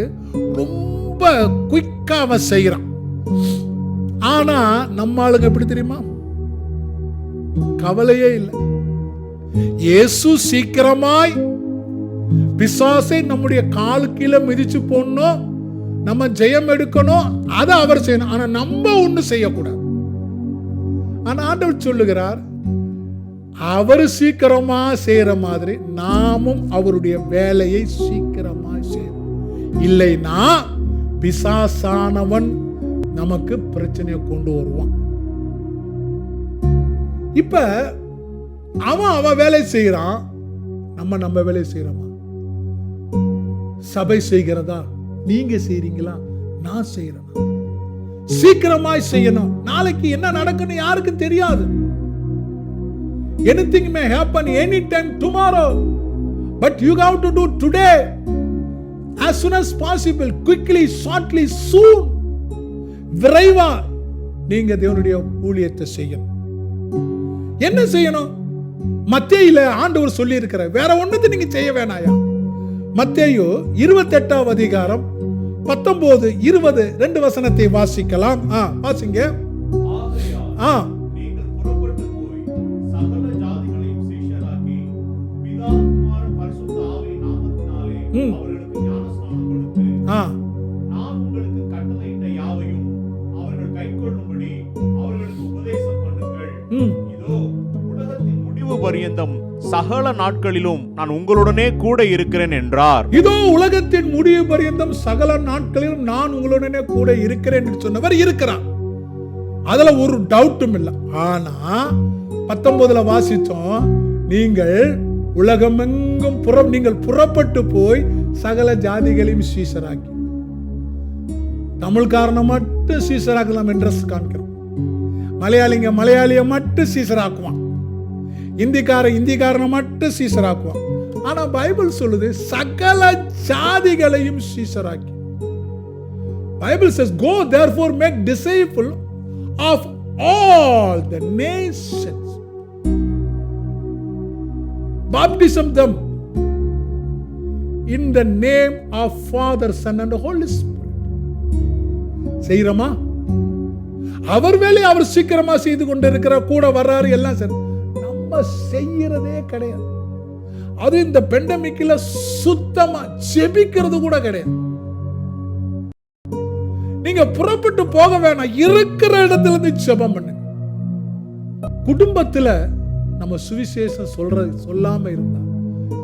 ரொம்ப குயிக்கா அவன் செய்யறான். ஆனா நம்ம ஆளுங்க எப்படி தெரியுமா? கவலையே இல்லை. இயேசு சீக்கிரமாய் பிசாசை நம்முடைய காலு கீழே மிதிச்சு போடணும், நம்ம ஜெயம் எடுக்கணும், அதை அவர் செய்யணும். ஆனா நம்ம ஒண்ணு செய்யக்கூடாது. ஆனா ஆண்டவர் சொல்லுகிறார், அவர் சீக்கிரமா செய்யற மாதிரி நாமும் அவருடைய வேலையை சீக்கிரமா செய்யணும். இல்லைன்னா பிசாசானவன் நமக்கு பிரச்சனையை கொண்டு வருவான். இப்ப அவன் வேலை செய்யறான், நம்ம வேலை செய்யறோமா? சபை செய்கிறதா? நீங்க செய்றீங்களா? நான் செய்யறேன். சீக்கிரமாய் செய்யணும். நாளைக்கு என்ன நடக்குன்னு யாருக்கும் தெரியாது. Anything may happen anytime tomorrow, but you have to do today, as soon as possible, quickly, shortly, soon. விரைவா நீங்க தேவனுடைய ஊழியத்தை செய்யணும். என்ன செய்யணும்? மத்தேயுல ஆண்டவர் சொல்லி இருக்கிறார், வேற ஒண்ணுத்தை நீங்க செய்ய வேணாயா. மத்தேயு 28ஆம் அதிகாரம் 19, 20 2 வசனத்தை வாசிக்கலாம். வாசிங்க. நீங்கள் புறப்பட்டு போய் சகல ஜாதிகளையும் சீஷராக்கி பிதா குமாரன் பரிசுத்த ஆவியின் நாமத்தினாலே அவர்களுக்கு ஞானஸ்நானம் கொடுத்து நான் உங்களுக்கு கட்டளையிட்ட யாவையும் அவர்கள் கைக்கொள்ளும்படி அவர்களுக்கு உபதேசம் பண்ணுங்கள். இதோ உலகத்தின் முடிவு பரியந்தம் சகல நாட்களிலும் நான் உங்களுடனே கூட இருக்கிறேன் என்றார். இதோ உலகத்தின் முடிவு பரியந்தம் சகல நாட்களிலும் நான் உங்களுடனே கூட இருக்கிறேன் என்று சொன்னவர் இருக்கிறார். அதுல ஒரு டவுட்டும் இல்லை. ஆனா 19ல வாசித்தோம், நீங்கள் உலகமெங்கும் நீங்கள் புறப்பட்டு போய் சகல ஜாதிகளையும் சீஷராக்கி. தமிழ்காரனை மட்டும் சீஷராக்கலாம் இன்ட்ரெஸ்ட் காண்கிறோம். மலையாளிய மட்டும் சீஷராக்குவான். இந்திக்காரனை மட்டும் சீஷராக்குவான். ஆனா பைபிள் சொல்லுது சகல ஜாதிகளையும் சீஷராக்கி. Bible says, go therefore make disciples of all the nations, baptism them in the name of Father, Son and Holy Spirit. செய்யறோமா? அவர் வேலையை அவர் சீக்கிரமா செய்து கொண்டிருக்கிற, கூட வர்றாரு, எல்லாம் சரி. நம்ம செய்யறதே கிடையாது. அது இந்த பெண்டமிக்ல சுத்தமா ஜெபிக்கிறது கூட கிடையாது. நீங்க புறப்பட்டு போக வேணாம், இருக்கிற இடத்துல இருந்து ஜெபம் பண்ணுங்க. குடும்பத்துல நம்ம சுவிசேஷம் சொல்லாம இருந்தா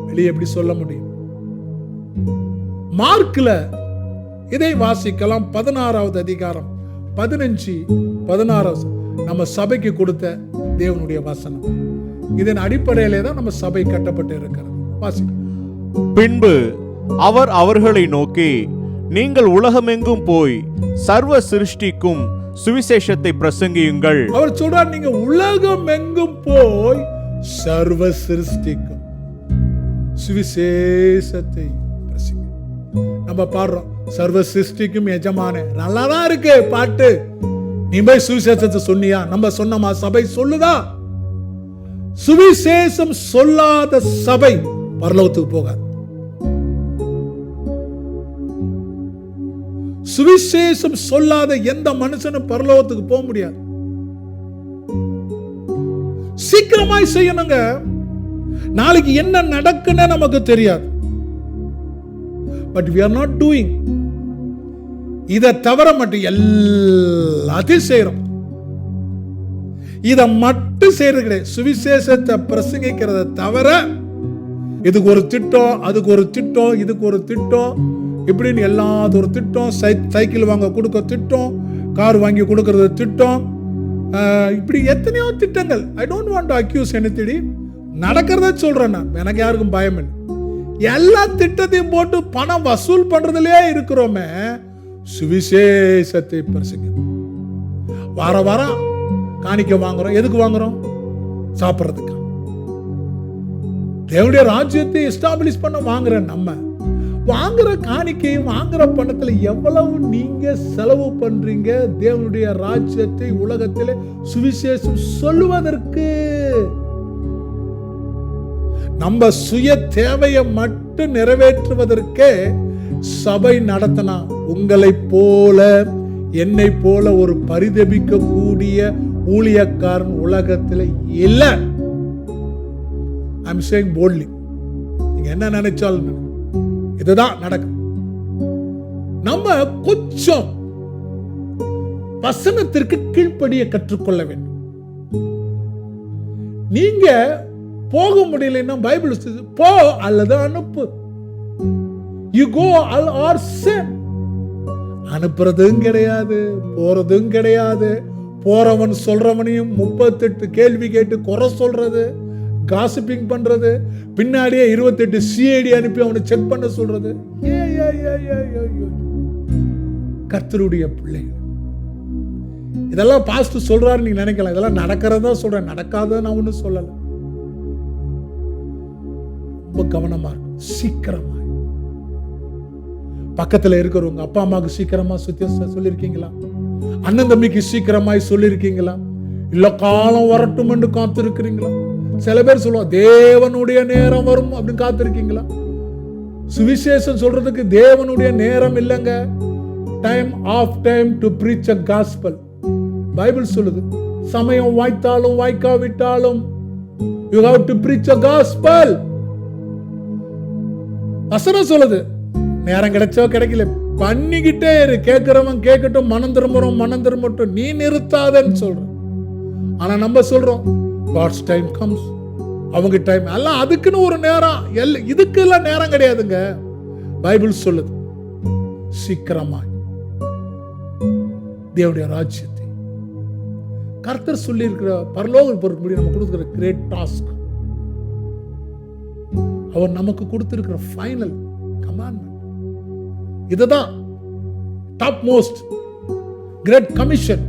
வெளியே எப்படி சொல்ல முடியும்? மார்க்ல இதை வாசிக்கலாம். 16வது அதிகாரம் 15, 16 நம்ம சபைக்கு கொடுத்த தேவனுடைய வசனம். இதன் அடிப்படையிலே தான் நம்ம சபை கட்டப்பட்டு இருக்கிறது. வாசிக்கலாம். பின்பு அவர் அவர்களை நோக்கி, நீங்கள் உலகமெங்கும் போய் சர்வ சிருஷ்டிக்கும் சுவிசேஷத்தை பிரசங்கியுங்கள். அவர் சொல்றார், நீங்க உலகம் எங்கும் போய் சர்வ சிருஷ்டிக்கும் சுவிசேஷத்தை பிரசங்க. நம்ம பாடுறோம், சர்வ சிருஷ்டிக்கும் எஜமானே. நல்லாதான் இருக்கு பாட்டு. நீ போய் சுவிசேஷத்தை சொன்னியா? நம்ம சொன்னமா? சபை சொல்லுதா? சுவிசேஷம் சொல்லாத சபை பரலோகத்துக்கு போகாது. சுவிசேஷம் சொல்லாத எந்த மனுஷனும் பரலோகத்துக்கு போக முடியாது. சீக்கிரமாய் செய்யணுங்க. நாளைக்கு என்ன நடக்குன்னு நமக்கு தெரியாது. But we are not doing. இதை தவிர மட்டும் எல்லாத்தையும் செய்யறோம். இதை மட்டும் செய்யறது கிடையாது. சுவிசேஷத்தை பிரசங்கிக்கிறத தவிர இதுக்கு ஒரு திட்டம், அதுக்கு ஒரு திட்டம், இதுக்கு ஒரு திட்டம், இப்படின்னு எல்லாத்துக்கும் ஒரு திட்டம். சைக்கிள் வாங்க கொடுக்க திட்டம், கார் வாங்கி கொடுக்கறது திட்டம், இப்படி எத்தனையோ திட்டங்கள். I don't want to accuse anything. நடக்கிறத சொல்றேன் நான், எனக்கு யாருக்கும் பயம் இல்லை. எல்லா திட்டத்தையும் போட்டு பணம் வசூல் பண்றதுலயே இருக்கிறோமே. சுவிசேஷத்தை பிரசங்க. வார வாரம் காணிக்க வாங்குறோம். எதுக்கு வாங்குறோம்? சாப்பிட்றதுக்கு. தேவனுடைய ராஜ்யத்தை எஸ்டாப்ளிஷ் பண்ண வாங்குறேன். நம்ம வாங்குற காணிக்கை, வாங்குற பணத்துல எவ்வளவு நீங்க செலவு பண்றீங்க தேவனுடைய ராஜ்யத்தை உலகத்திலே சுவிசேஷம் சொல்லுவதற்கு? நம்ம சுய தேவையை மட்டும் நிறைவேற்றுவதற்கே சபை நடத்தினா உங்களை போல என்னை போல ஒரு பரிதபிக்க கூடிய ஊழியக்காரன் உலகத்தில் இல்ல. ஐ அம் சேயிங் போல்ட்லி. நீங்க என்ன நினைச்சாலும் இதுதான் நடக்கும். நம்ம கொஞ்சம் வசனத்திற்கு கீழ்ப்படிய கற்றுக்கொள்ள வேண்டும். நீங்க போக முடியலன்னா பைபிள் போ அல்லது அனுப்பு. You go or send. அனுப்புறதும் கிடையாது, போறதும் கிடையாது. போறவன் சொல்றவனையும் 38 கேள்வி கேட்டு குறை சொல்றது, காசிப்பிங் பண்றது, பின்னாடியே 28 CID அனுப்பி அவனை செக் பண்ண சொல்றது. கர்த்தருடைய பிள்ளைகள் இதெல்லாம் பாஸ்டர் சொல்றாரு நீங்க நினைக்கலாம். இதெல்லாம் நடக்கிறதா சொல்றேன், நடக்காத நான் ஒன்னும் சொல்லல. ரொம்ப கவனமா இருக்கும். சீக்கிரமா பக்கத்துல இருக்கிறவங்க அப்பா அம்மாவுக்கு சீக்கிரமா சொல்லிருக்கீங்களா? அண்ணன் தம்பிக்கு சீக்கிரமாய் சொல்லிருக்கீங்களா? இல்ல காலம் வரட்டும் என்று காத்திருக்கிறீங்களா? சில பேர் சொல்லுவா தேவனுடைய நேரம் வரும் அப்படின்னு காத்திருக்கீங்களா? சுவிசேஷம் சொல்றதுக்கு தேவனுடைய நேரம் இல்லைங்க. Time of time to preach a gospel. பைபிள் சொல்லுது சமயம் வாய்த்தாலும் வாய்க்காவிட்டாலும் you have to preach a gospel. வசனம் சொல்லுது நேரம் கிடைச்சோ கிடைக்கல பண்ணிக்கிட்டே இரு. கேட்கிறவன் கேட்கட்டும், மனம் திரும்பட்டும், நீ நிறுத்தாதன்னு சொல்ற. ஆனா நம்ம சொல்றோம் காட்ஸ் டைம் கம்ஸ், அவங்க டைம் எல்லாம் அதுக்குன்னு ஒரு நேரம், இதுக்கு எல்லாம் நேரம் கிடையாதுங்க. பைபிள் சொல்லுது சீக்கிரமாய் தேவனுடைய ராஜ்யத்தை கர்த்தர் சொல்லி இருக்கிற பரலோக பொறுப்பு நம்ம கொடுக்கிற கிரேட் டாஸ்க், அவர் நமக்கு கொடுத்திருக்கிற ஃபைனல் கமாண்ட்மெண்ட் இதுதான். Top most great commission.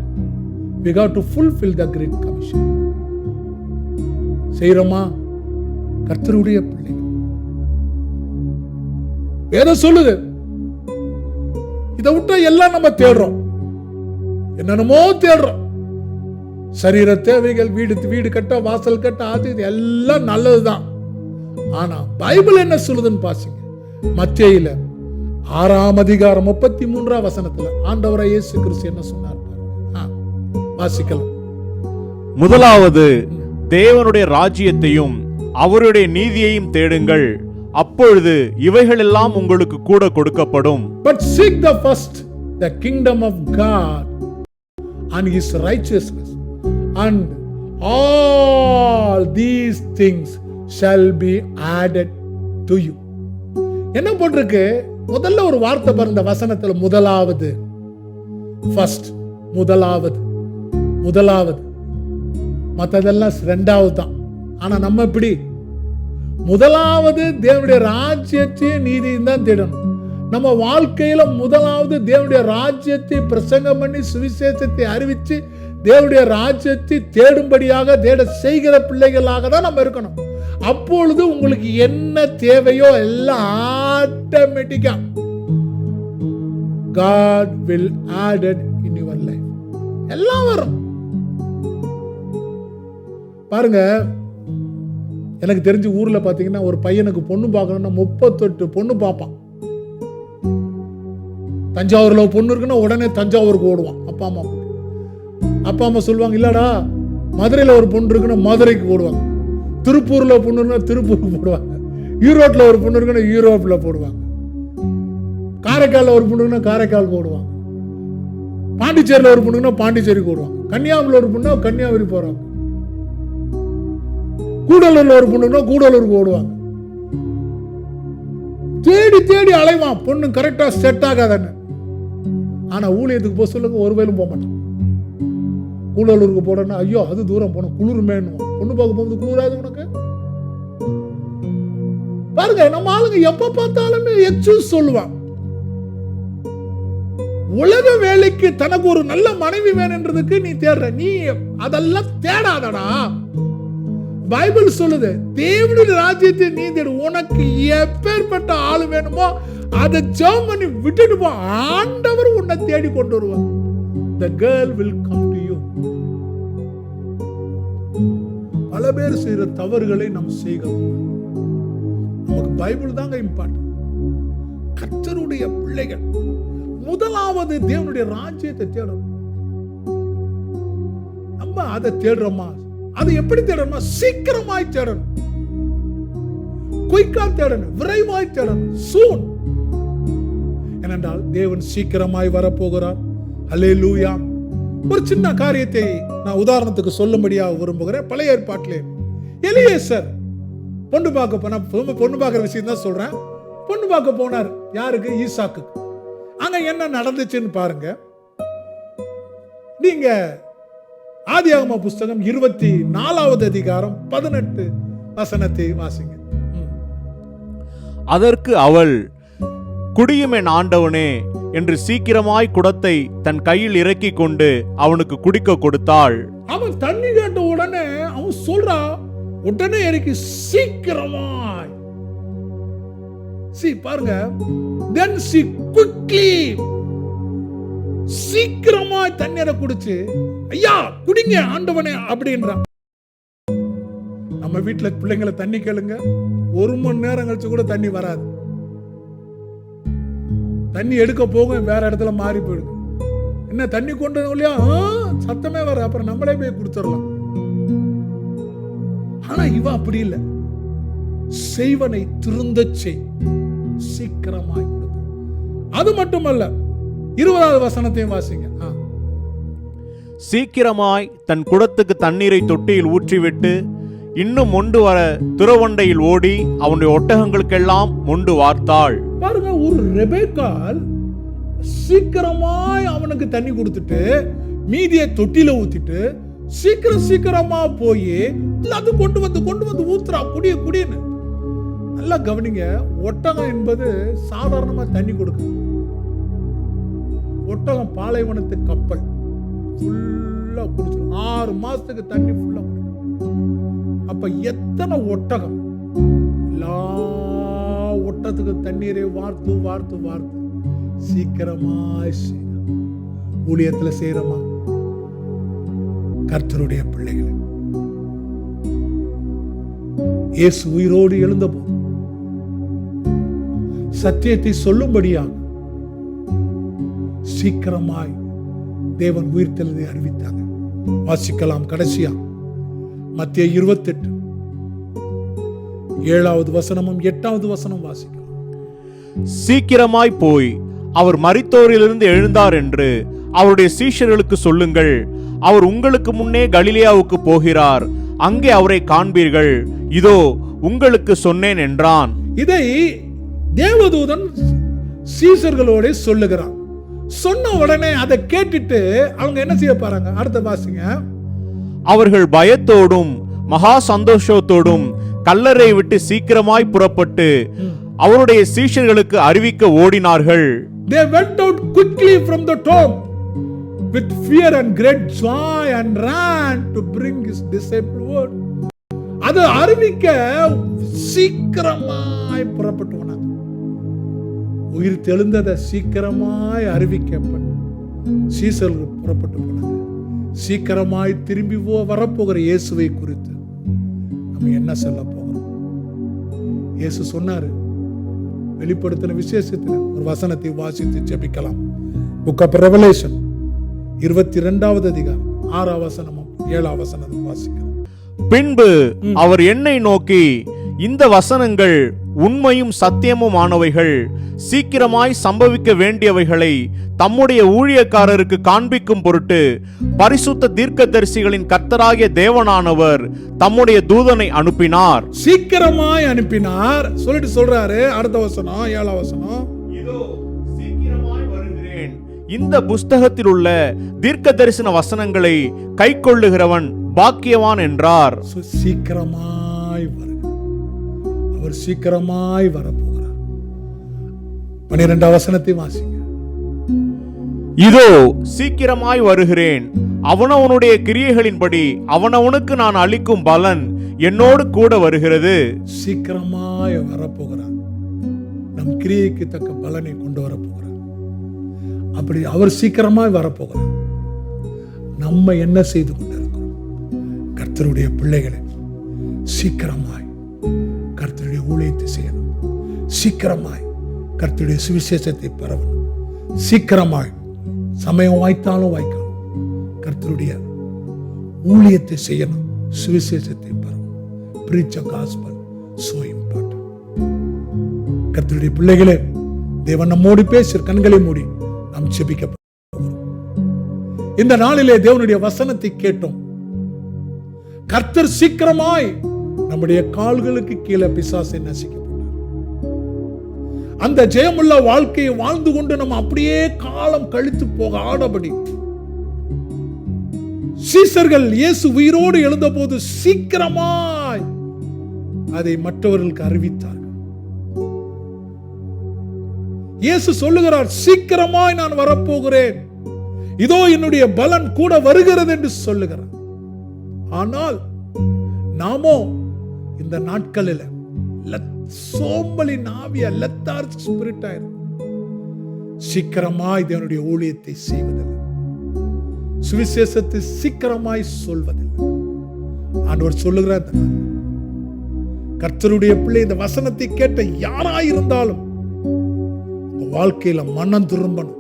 we got to fulfill the great commission. செய்றோமா? கர்த்தருடைய பிள்ளைகள் வேதம் சொல்லுது. இதை விட்டா எல்லாம் நம்ம தேடுறோம், என்னென்னமோ தேடுறோம். சரீர தேவைகள், வீடு கட்ட, வாசல் கட்ட, அது எல்லாம் நல்லதுதான். ஆனா பைபிள் என்ன சொல்லுதுன்னு பாருங்க. மத்தேயுல 6ஆம் அதிகாரம் 33ஆம் வசனத்துல ஆண்டவராய் இயேசு கிறிஸ்து என்ன சொன்னார்? வாசிக்கலாம். முதலாவது தேவனுடைய ராஜ்யத்தையும் அவருடைய நீதியையும் தேடுங்கள், அப்பொழுது இவைகளெல்லாம் உங்களுக்கு கூட கொடுக்கப்படும். But seek the first the kingdom of God and his righteousness, and all these things shall be added to you. என்ன போட்டிருக்கு? முதல்ல ஒரு வார்த்தை பாருங்க வசனத்துல, முதலாவது. ஃபர்ஸ்ட், முதலாவது. மற்றதெல்லாம் ரெண்டாவது தான். ஆனா நம்ம இப்படி முதலாவது தேவனுடைய ராஜ்யத்தையும் நீதியும் தான் தேடணும். நம்ம வாழ்க்கையில முதலாவது தேவனுடைய ராஜ்யத்தை பிரசங்கம் பண்ணி சுவிசேஷத்தை அறிவிச்சு தேவனுடைய ராஜ்யத்தை தேடும்படியாக தேட செய்கிற பிள்ளைகளாக தான் நம்ம இருக்கணும். அப்பொழுது உங்களுக்கு என்ன தேவையோ எல்லாம் ஆட்டோமேட்டிக்கா God will add it in your life. எல்லாம் வரும். பாருங்க, எனக்கு தெரிஞ்ச ஊர்ல பாத்தீங்கன்னா ஒரு பையனுக்கு பொண்ணு பார்க்கணும்னா 38 பொண்ணு பார்ப்பான். தஞ்சாவூர்ல பொண்ணு இருக்குன்னா உடனே தஞ்சாவூருக்கு ஓடுவான். அப்பா அம்மா சொல்லுவாங்க இல்லடா மதுரையில ஒரு பொண்ணு இருக்குன்னா மதுரைக்கு ஓடுவாங்க. திருப்பூர்ல பொண்ணு இருக்குன்னா திருப்பூருக்கு போடுவாங்க. ஈரோட்ல ஒரு பொண்ணு இருக்குன்னா ஈரோட்ல போடுவாங்க. காரைக்கால்ல ஒரு பொண்ணு இருக்குன்னா காரைக்கால் போடுவாங்க. பாண்டிச்சேரியில ஒரு பொண்ணுன்னா பாண்டிச்சேரிக்கு ஓடுவாங்க. கன்னியாகுமரியில ஒரு பொண்ணு கன்னியாகுமரி போறாங்க. கூடலூர்ல ஒரு பொண்ணுன்னா கூடலூருக்கு ஓடுவாங்க. தேடி தேடி அலைவான் பொண்ணு கரெக்டா செட் ஆகாதன்னு. ஆனா ஊழியத்துக்கு போக சொல்லுங்க ஒரு வேலும் போக மாட்டான். கூடலூருக்கு போறேன்னா ஐயோ அது தூரம் போன குளிர்மேன்னு பொண்ணு பார்க்க போகுது குளிராது உனக்கு. பாருங்க நம்ம ஆளுங்க எப்ப பார்த்தாலுமே எக்ஸ்கியூஸ் சொல்லுவான். உலக வேலைக்கு தனக்கு ஒரு நல்ல மனைவி வேணுன்றதுக்கு நீ தேடுற, நீ அதெல்லாம் தேடாதடா. பைபிள் சொல்லுது தேவனுடைய ராஜ்யத்தை நீ தேடு. உனக்கு எப்பேற்பட்ட ஆளு வேணுமோ அதை ஜெபம் பண்ணி விட்டுட்டு போ, ஆண்டவர் உன்னை தேடி கொண்டு வருவார். The girl will come to you. பல பேர் செய்யற தவறுகளை நாம் செய்கிறோம். நமக்கு பைபிள் தாங்க இம்பார்ட்டன்ட். கர்த்தருடைய பிள்ளைகள் முதலாவது தேவனுடைய ராஜ்யத்தை தேடணும். நம்ம அதை தேடுறோமா? அதை எப்படி தேடணுமா? சீக்கிரமாய் தேடணும், குயிக்கா தேடணும், விரைவாய் தேடணும், சூன். ஏனென்றால் தேவன் சீக்கிரமாய் வரப்போகிறார். அல்லேலூயா. ஒரு சின்ன காரியத்தை நான் உதாரணத்துக்கு சொல்லும்படியாக விரும்புகிறேன். பழைய ஏற்பாட்டிலே எலியேசர் பொண்ணு பார்க்கிற விஷயம் தான் சொல்றேன். பொண்ணு பார்க்க போனார். யாருக்கு? ஈசாக்கு. அங்க என்ன நடந்துச்சுன்னு பாருங்க. நீங்க ஆதியாகம புஸ்தகம் 24வது அதிகாரம் 18 வசனத்தை வாசிங்க. அதற்கு அவள், குடியும் என் ஆண்டவனே என்று சீக்கிரமாய் குடத்தை தன் கையில் இறக்கி கொண்டு அவனுக்கு குடிக்க கொடுத்தாள். அவன் தண்ணி கேட்ட உடனே அவன் சொல்றா, உடனே இறக்கி சீக்கிரமாய். பாருங்க, then she quickly, சீக்கிரமாய் தண்ணீரை குடிச்சு, ஐயா குடிங்க ஆண்டவனே அப்படின்றான். நம்ம வீட்டுல பிள்ளைங்களை தண்ணி கேளுங்க, 1 மணி நேரம் கழிச்சு கூட தண்ணி வராது. தண்ணி எடுக்க போகும், வேற இடத்துல மாறி போயிடுங்க. என்ன தண்ணி கொண்டு இல்லையா, சத்தமே வர, அப்புறம் நம்மளே போய் கொடுத்துடலாம். ஆனா இவ அப்படி இல்லை. செய்வனை திருந்த செய், சீக்கிரமாய் கொடுத்து. அது மட்டுமல்ல, 20வது வசனத்தையும் வாசிங்க. சீக்கிரமாய் தன் குடத்துக்கு தண்ணீரை தொட்டியில் ஊற்றிவிட்டு இன்னும் மொண்டு வர துறவண்டையில் ஓடி அவனுடைய ஒட்டகங்களுக்கெல்லாம் மொண்டு வார்த்தாள். பாருங்க, ஒரு ரெபேக்கால் சீக்கிரமாய் அவனுக்கு தண்ணி கொடுத்துட்டு மீதியை தொட்டில ஊத்திட்டு சீக்கிரமா போய் எல்லாத்தையும் கொண்டு வந்து ஊத்துறா, குடின்னு. நல்லா கவனிங்க, ஒட்டகம் என்பது சாதாரணமா தண்ணி கொடுக்கு. ஒட்டகம் பாலைவனத்து கப்பல், ஃபுல்லா குடிச்சிடும். 6 மாசத்துக்கு தண்ணி ஃபுல்லா குடிக்கும். அப்ப எத்தனை ஒட்டகம், எல்லா ஒட்டத்துக்கு தண்ணீரை வார்த்து சீக்கிரமாய் செய்யணும். ஊழியத்துல செய்யறோமா? கர்த்தருடைய பிள்ளைகளை இயேசு உயிரோடு எழுந்தபோது சத்தியத்தை சொல்லும்படியாக சீக்கிரமாய் தேவன் உயிர்த்தெழுந்ததை அறிவித்தாங்க. வாசிக்கலாம் கடைசியா மத்தேயு 28 7வது வசனமும் 8வது வசனம் வாசிக்கலாம். சீக்கிரமாய் போய் அவர் மரித்தோரிலிருந்து எழுந்தார் என்று அவருடைய சீஷர்களுக்கு சொல்லுங்கள். அவர் உங்களுக்கு முன்னே கலிலேயாவுக்கு போகிறார், அங்கே அவரை காண்பீர்கள். இதோ உங்களுக்கு சொன்னேன் என்றான். இதை தேவதூதன் சீஷர்களோட சொல்லுகிறான். சொன்ன உடனே அதை கேட்டுட்டு அவங்க என்ன செய்ய பாருங்க, அடுத்த வாசிங்க. அவர்கள் பயத்தோடும் மகா சந்தோஷத்தோடும் கல்லறை விட்டு சீக்கிரமாய் புறப்பட்டு அவருடைய சீஷர்களுக்கு அறிவிக்க ஓடினார்கள். They went out quickly from the tomb with fear and great joy and ran to bring his disciple word. அது அறிவிக்க சீக்கிரமாய் புறப்பட்டு போனாங்க. உயிர் தெழுந்ததை சீக்கிரமாய் அறிவிக்கப்பட்டு சீஷர்கள் புறப்பட்டு போனாங்க. சீக்கிரமாய் திரும்பி வரப்போகிற இயேசுவை குறித்து நம்ம என்ன சொல்ல போகிறோம்? இயேசு சொன்னாரு, வெளிப்படுத்தின விசேஷத்தில் ஒரு வசனத்தை வாசித்து ஜெபிக்கலாம். புக் ஆஃப் ரெவலேஷன் 22வது அதிகாரம் 6வது வசனமும் 7வது வசனமும் வாசிக்கலாம். பின்பு அவர் என்னை நோக்கி, இந்த வசனங்கள் உண்மையும் சத்தியமுமானவைகள், சீக்கிரமாய் சம்பவிக்க வேண்டியவைகளை தம்முடைய ஊழியக்காரருக்கு காண்பிக்கும் பொருட்டு பரிசுத்த தீர்க்கதரிசிகளின் கர்த்தராகிய தேவனானவர் தம்முடைய தூதனை அனுப்பினார். சீக்கிரமாய் அனுப்பினார் சொல்லிட்டு சொல்றாரு. அடுத்த வசனம் 7வது வசனம். இதோ சீக்கிரமாய் வருகிறேன். இந்த புஸ்தகத்தில் உள்ள தீர்க்க தரிசன வசனங்களை கைக்கொள்ளுகிறவன் பாக்கியவான் என்றார். சீக்கிரமாய் வருகிறார், அவர் சீக்கிரமாய் வரப்போகிறார். 12வது வசனத்தை வாசிங்க. இதோ சீக்கிரமாய் வருகிறேன், அவனவனுடைய கிரியைகளின்படி அவனவனுக்கு நான் அளிக்கும் பலன் என்னோடு கூட வருகிறது. சீக்கிரமாய் வரப்போகிறார். நம் கிரியைக்கு தக்க பலனை கொண்டு வரப்போகிறார். அப்படி அவர் சீக்கிரமாய் வரப்போகிறார். நம்ம என்ன செய்து கொண்டிருக்கிறோம்? கர்த்தருடைய பிள்ளைகளை சீக்கிரமாய் கர்த்தருடைய ஊழியத்தை செய்யணும். சீக்கிரமாய் கர்த்தருடைய சுவிசேஷத்தை பரவணும். சீக்கிரமாய் சமயம் வாய்த்தாலும் வாய்க்காலும் கர்த்தருடைய ஊழியத்தை செய்யணும். சுவிசேஷத்தை பரவணும். Preach the gospel, so important. கர்த்தருடைய பிள்ளைகளே, தேவன் நம்மோடு பேசி கண்களை மூடி நாம் ஜெபிக்க. இந்த நாளிலே தேவனுடைய வசனத்தை கேட்டோம். கர்த்தர் சீக்கிரமாய் நம்முடைய கால்களுக்கு கீழே பிசாசை நசிக்கப்பட்டார். அந்த ஜெயமுள்ள வாழ்க்கையை வாழ்ந்து கொண்டு நம்ம அப்படியே காலம் கழித்து போக ஆடபடி சீசர்கள் இயேசு உயிரோடு எழுந்த போது சீக்கிரமாய் அதை மற்றவர்களுக்கு அறிவித்தார்கள். இயேசு சொல்லுகிறார், சீக்கிரமாய் நான் வரப்போகிறேன், இதோ என்னுடைய பலன் கூட வருகிறது என்று சொல்லுகிறார். ஆனால் நாமோ இந்த நாட்களில் சோம்பலி நாவிய லெத்தார்ஜிக் ஸ்பிரிட் ஆயிரும். சீக்கிரமாய் தேவனுடைய ஊழியத்தை செய்வதில்லை, சுவிசேஷத்தை சீக்கிரமாய் சொல்வதில்லை. ஆண்டவர் சொல்லுகிறார், கர்த்தருடைய பிள்ளை இந்த வசனத்தை கேட்ட யாராயிருந்தாலும் வாழ்க்கையில மனம் திரும்பணும்,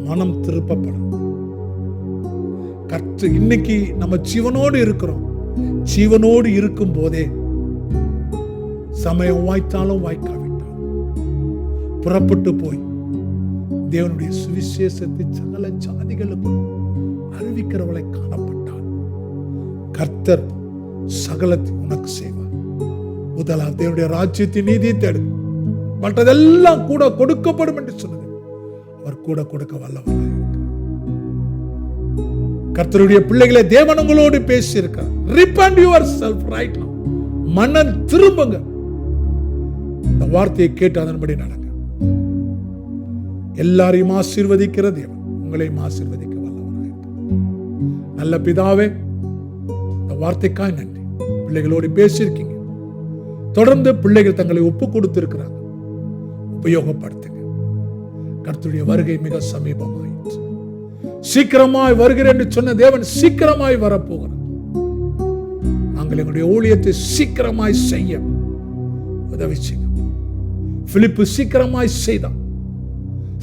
மனம் திருப்பப்படும். கர்த்தர் இன்னைக்கு நம்ம ஜீவனோடு இருக்கிறோம். ஜீவனோடு இருக்கும் போதே சமயம் வாய்த்தாலும் வாய்க்காவிட்டாலும் புறப்பட்டு போய் தேவனுடைய சுவிசேஷத்தை சகல ஜாதிகளுக்கும் அறிவிக்கிறவளை காணப்பட்டால் கர்த்தர் சகலத்தை உனக்கு செய்வார். முதலாவது தேவனுடைய ராஜ்யத்தின் நீதியை தேடு, மற்றதெல்லாம் கூட கொடுக்கப்படும் என்று சொன்னது. அவர் கூட கொடுக்க வல்லவராக இருக்கிறார். கர்த்தருடைய பிள்ளைகளை தேவன் உங்களோடு பேசி இருக்கிறார். Repent yourself right now. மனம் திரும்புங்க. இந்த வார்த்தையை கேட்டு அதன்படி நடங்க. எல்லாரையும் ஆசீர்வதிக்கிற தேவன் உங்களையும் ஆசீர்வதிக்க வல்லவராக இருக்கிறார். நல்ல பிதாவே, இந்த வார்த்தைக்காய் நன்றி. பிள்ளைகளோடு பேசியிருக்கீங்க. தொடர்ந்து பிள்ளைகள் தங்களை ஒப்பு கொடுத்திருக்கிறாங்க. உபயோகப்படுத்துங்க. கர்த்தருடைய வருகை மிக சமீபமாயிற்று. சீக்கிரமாய் வருகிறேன் என்று சொன்ன தேவன் சீக்கிரமாய் வரப்போகிறார். நாங்கள் எங்களுடைய ஊழியத்தை சீக்கிரமாய் செய்ய உதவி செய்யுங்க. பிலிப்பு சீக்கிரமாய் செய்தான்,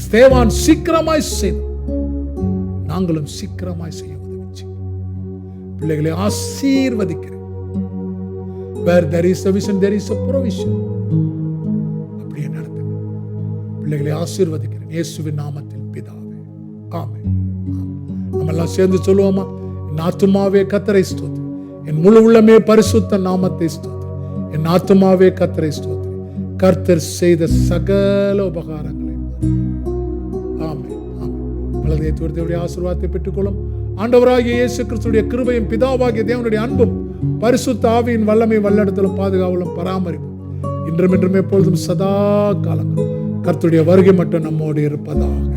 ஸ்தேவான் சீக்கிரமாய் செய்தான். நாங்களும் சீக்கிரமாய் செய்ய உதவி செய்யுங்க. பிள்ளைகளை ஆசீர்வதிக்கிறேன். Where there is a vision, there is a provision. அப்படியே நடத்துங்க. பிள்ளைகளை ஆசீர்வதிக்கிறேன் இயேசுவின் நாமத்தில் பிதாவே, ஆமென். நம்ம எல்லாம் சேர்ந்து சொல்லுவோமா? என் ஆத்துமாவே கர்த்தரை ஸ்தோத்திரி, என் முழு உள்ளமே பரிசுத்த நாமத்தை ஸ்தோத்திரி, என் ஆத்துமாவே கர்த்தரை ஸ்தோத்திரி, கர்த்தர் செய்த சகல உபகாரங்களை. ஆமென், ஆமென். பலதேவருடைய ஆசீர்வாதத்தை பெற்றுக்கொள்ளும். ஆண்டவராகிய இயேசு கிறிஸ்துவின் கிருபையும் பிதாவாகிய தேவனுடைய அன்பும் பரிசுத்த ஆவியின் வல்லமை வல்லடத்திலும் பாதுகாவலும் பராமரிப்பும் இன்றும் என்றும் எப்பொழுதும் சதா காலங்களும் கர்த்தருடைய வருகை மட்டும் நம்மோடு இருப்பதாக.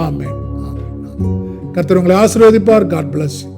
ஆமென், ஆமென். கர்த்தர் உங்களை ஆசீர்வதிப்பார். God bless you.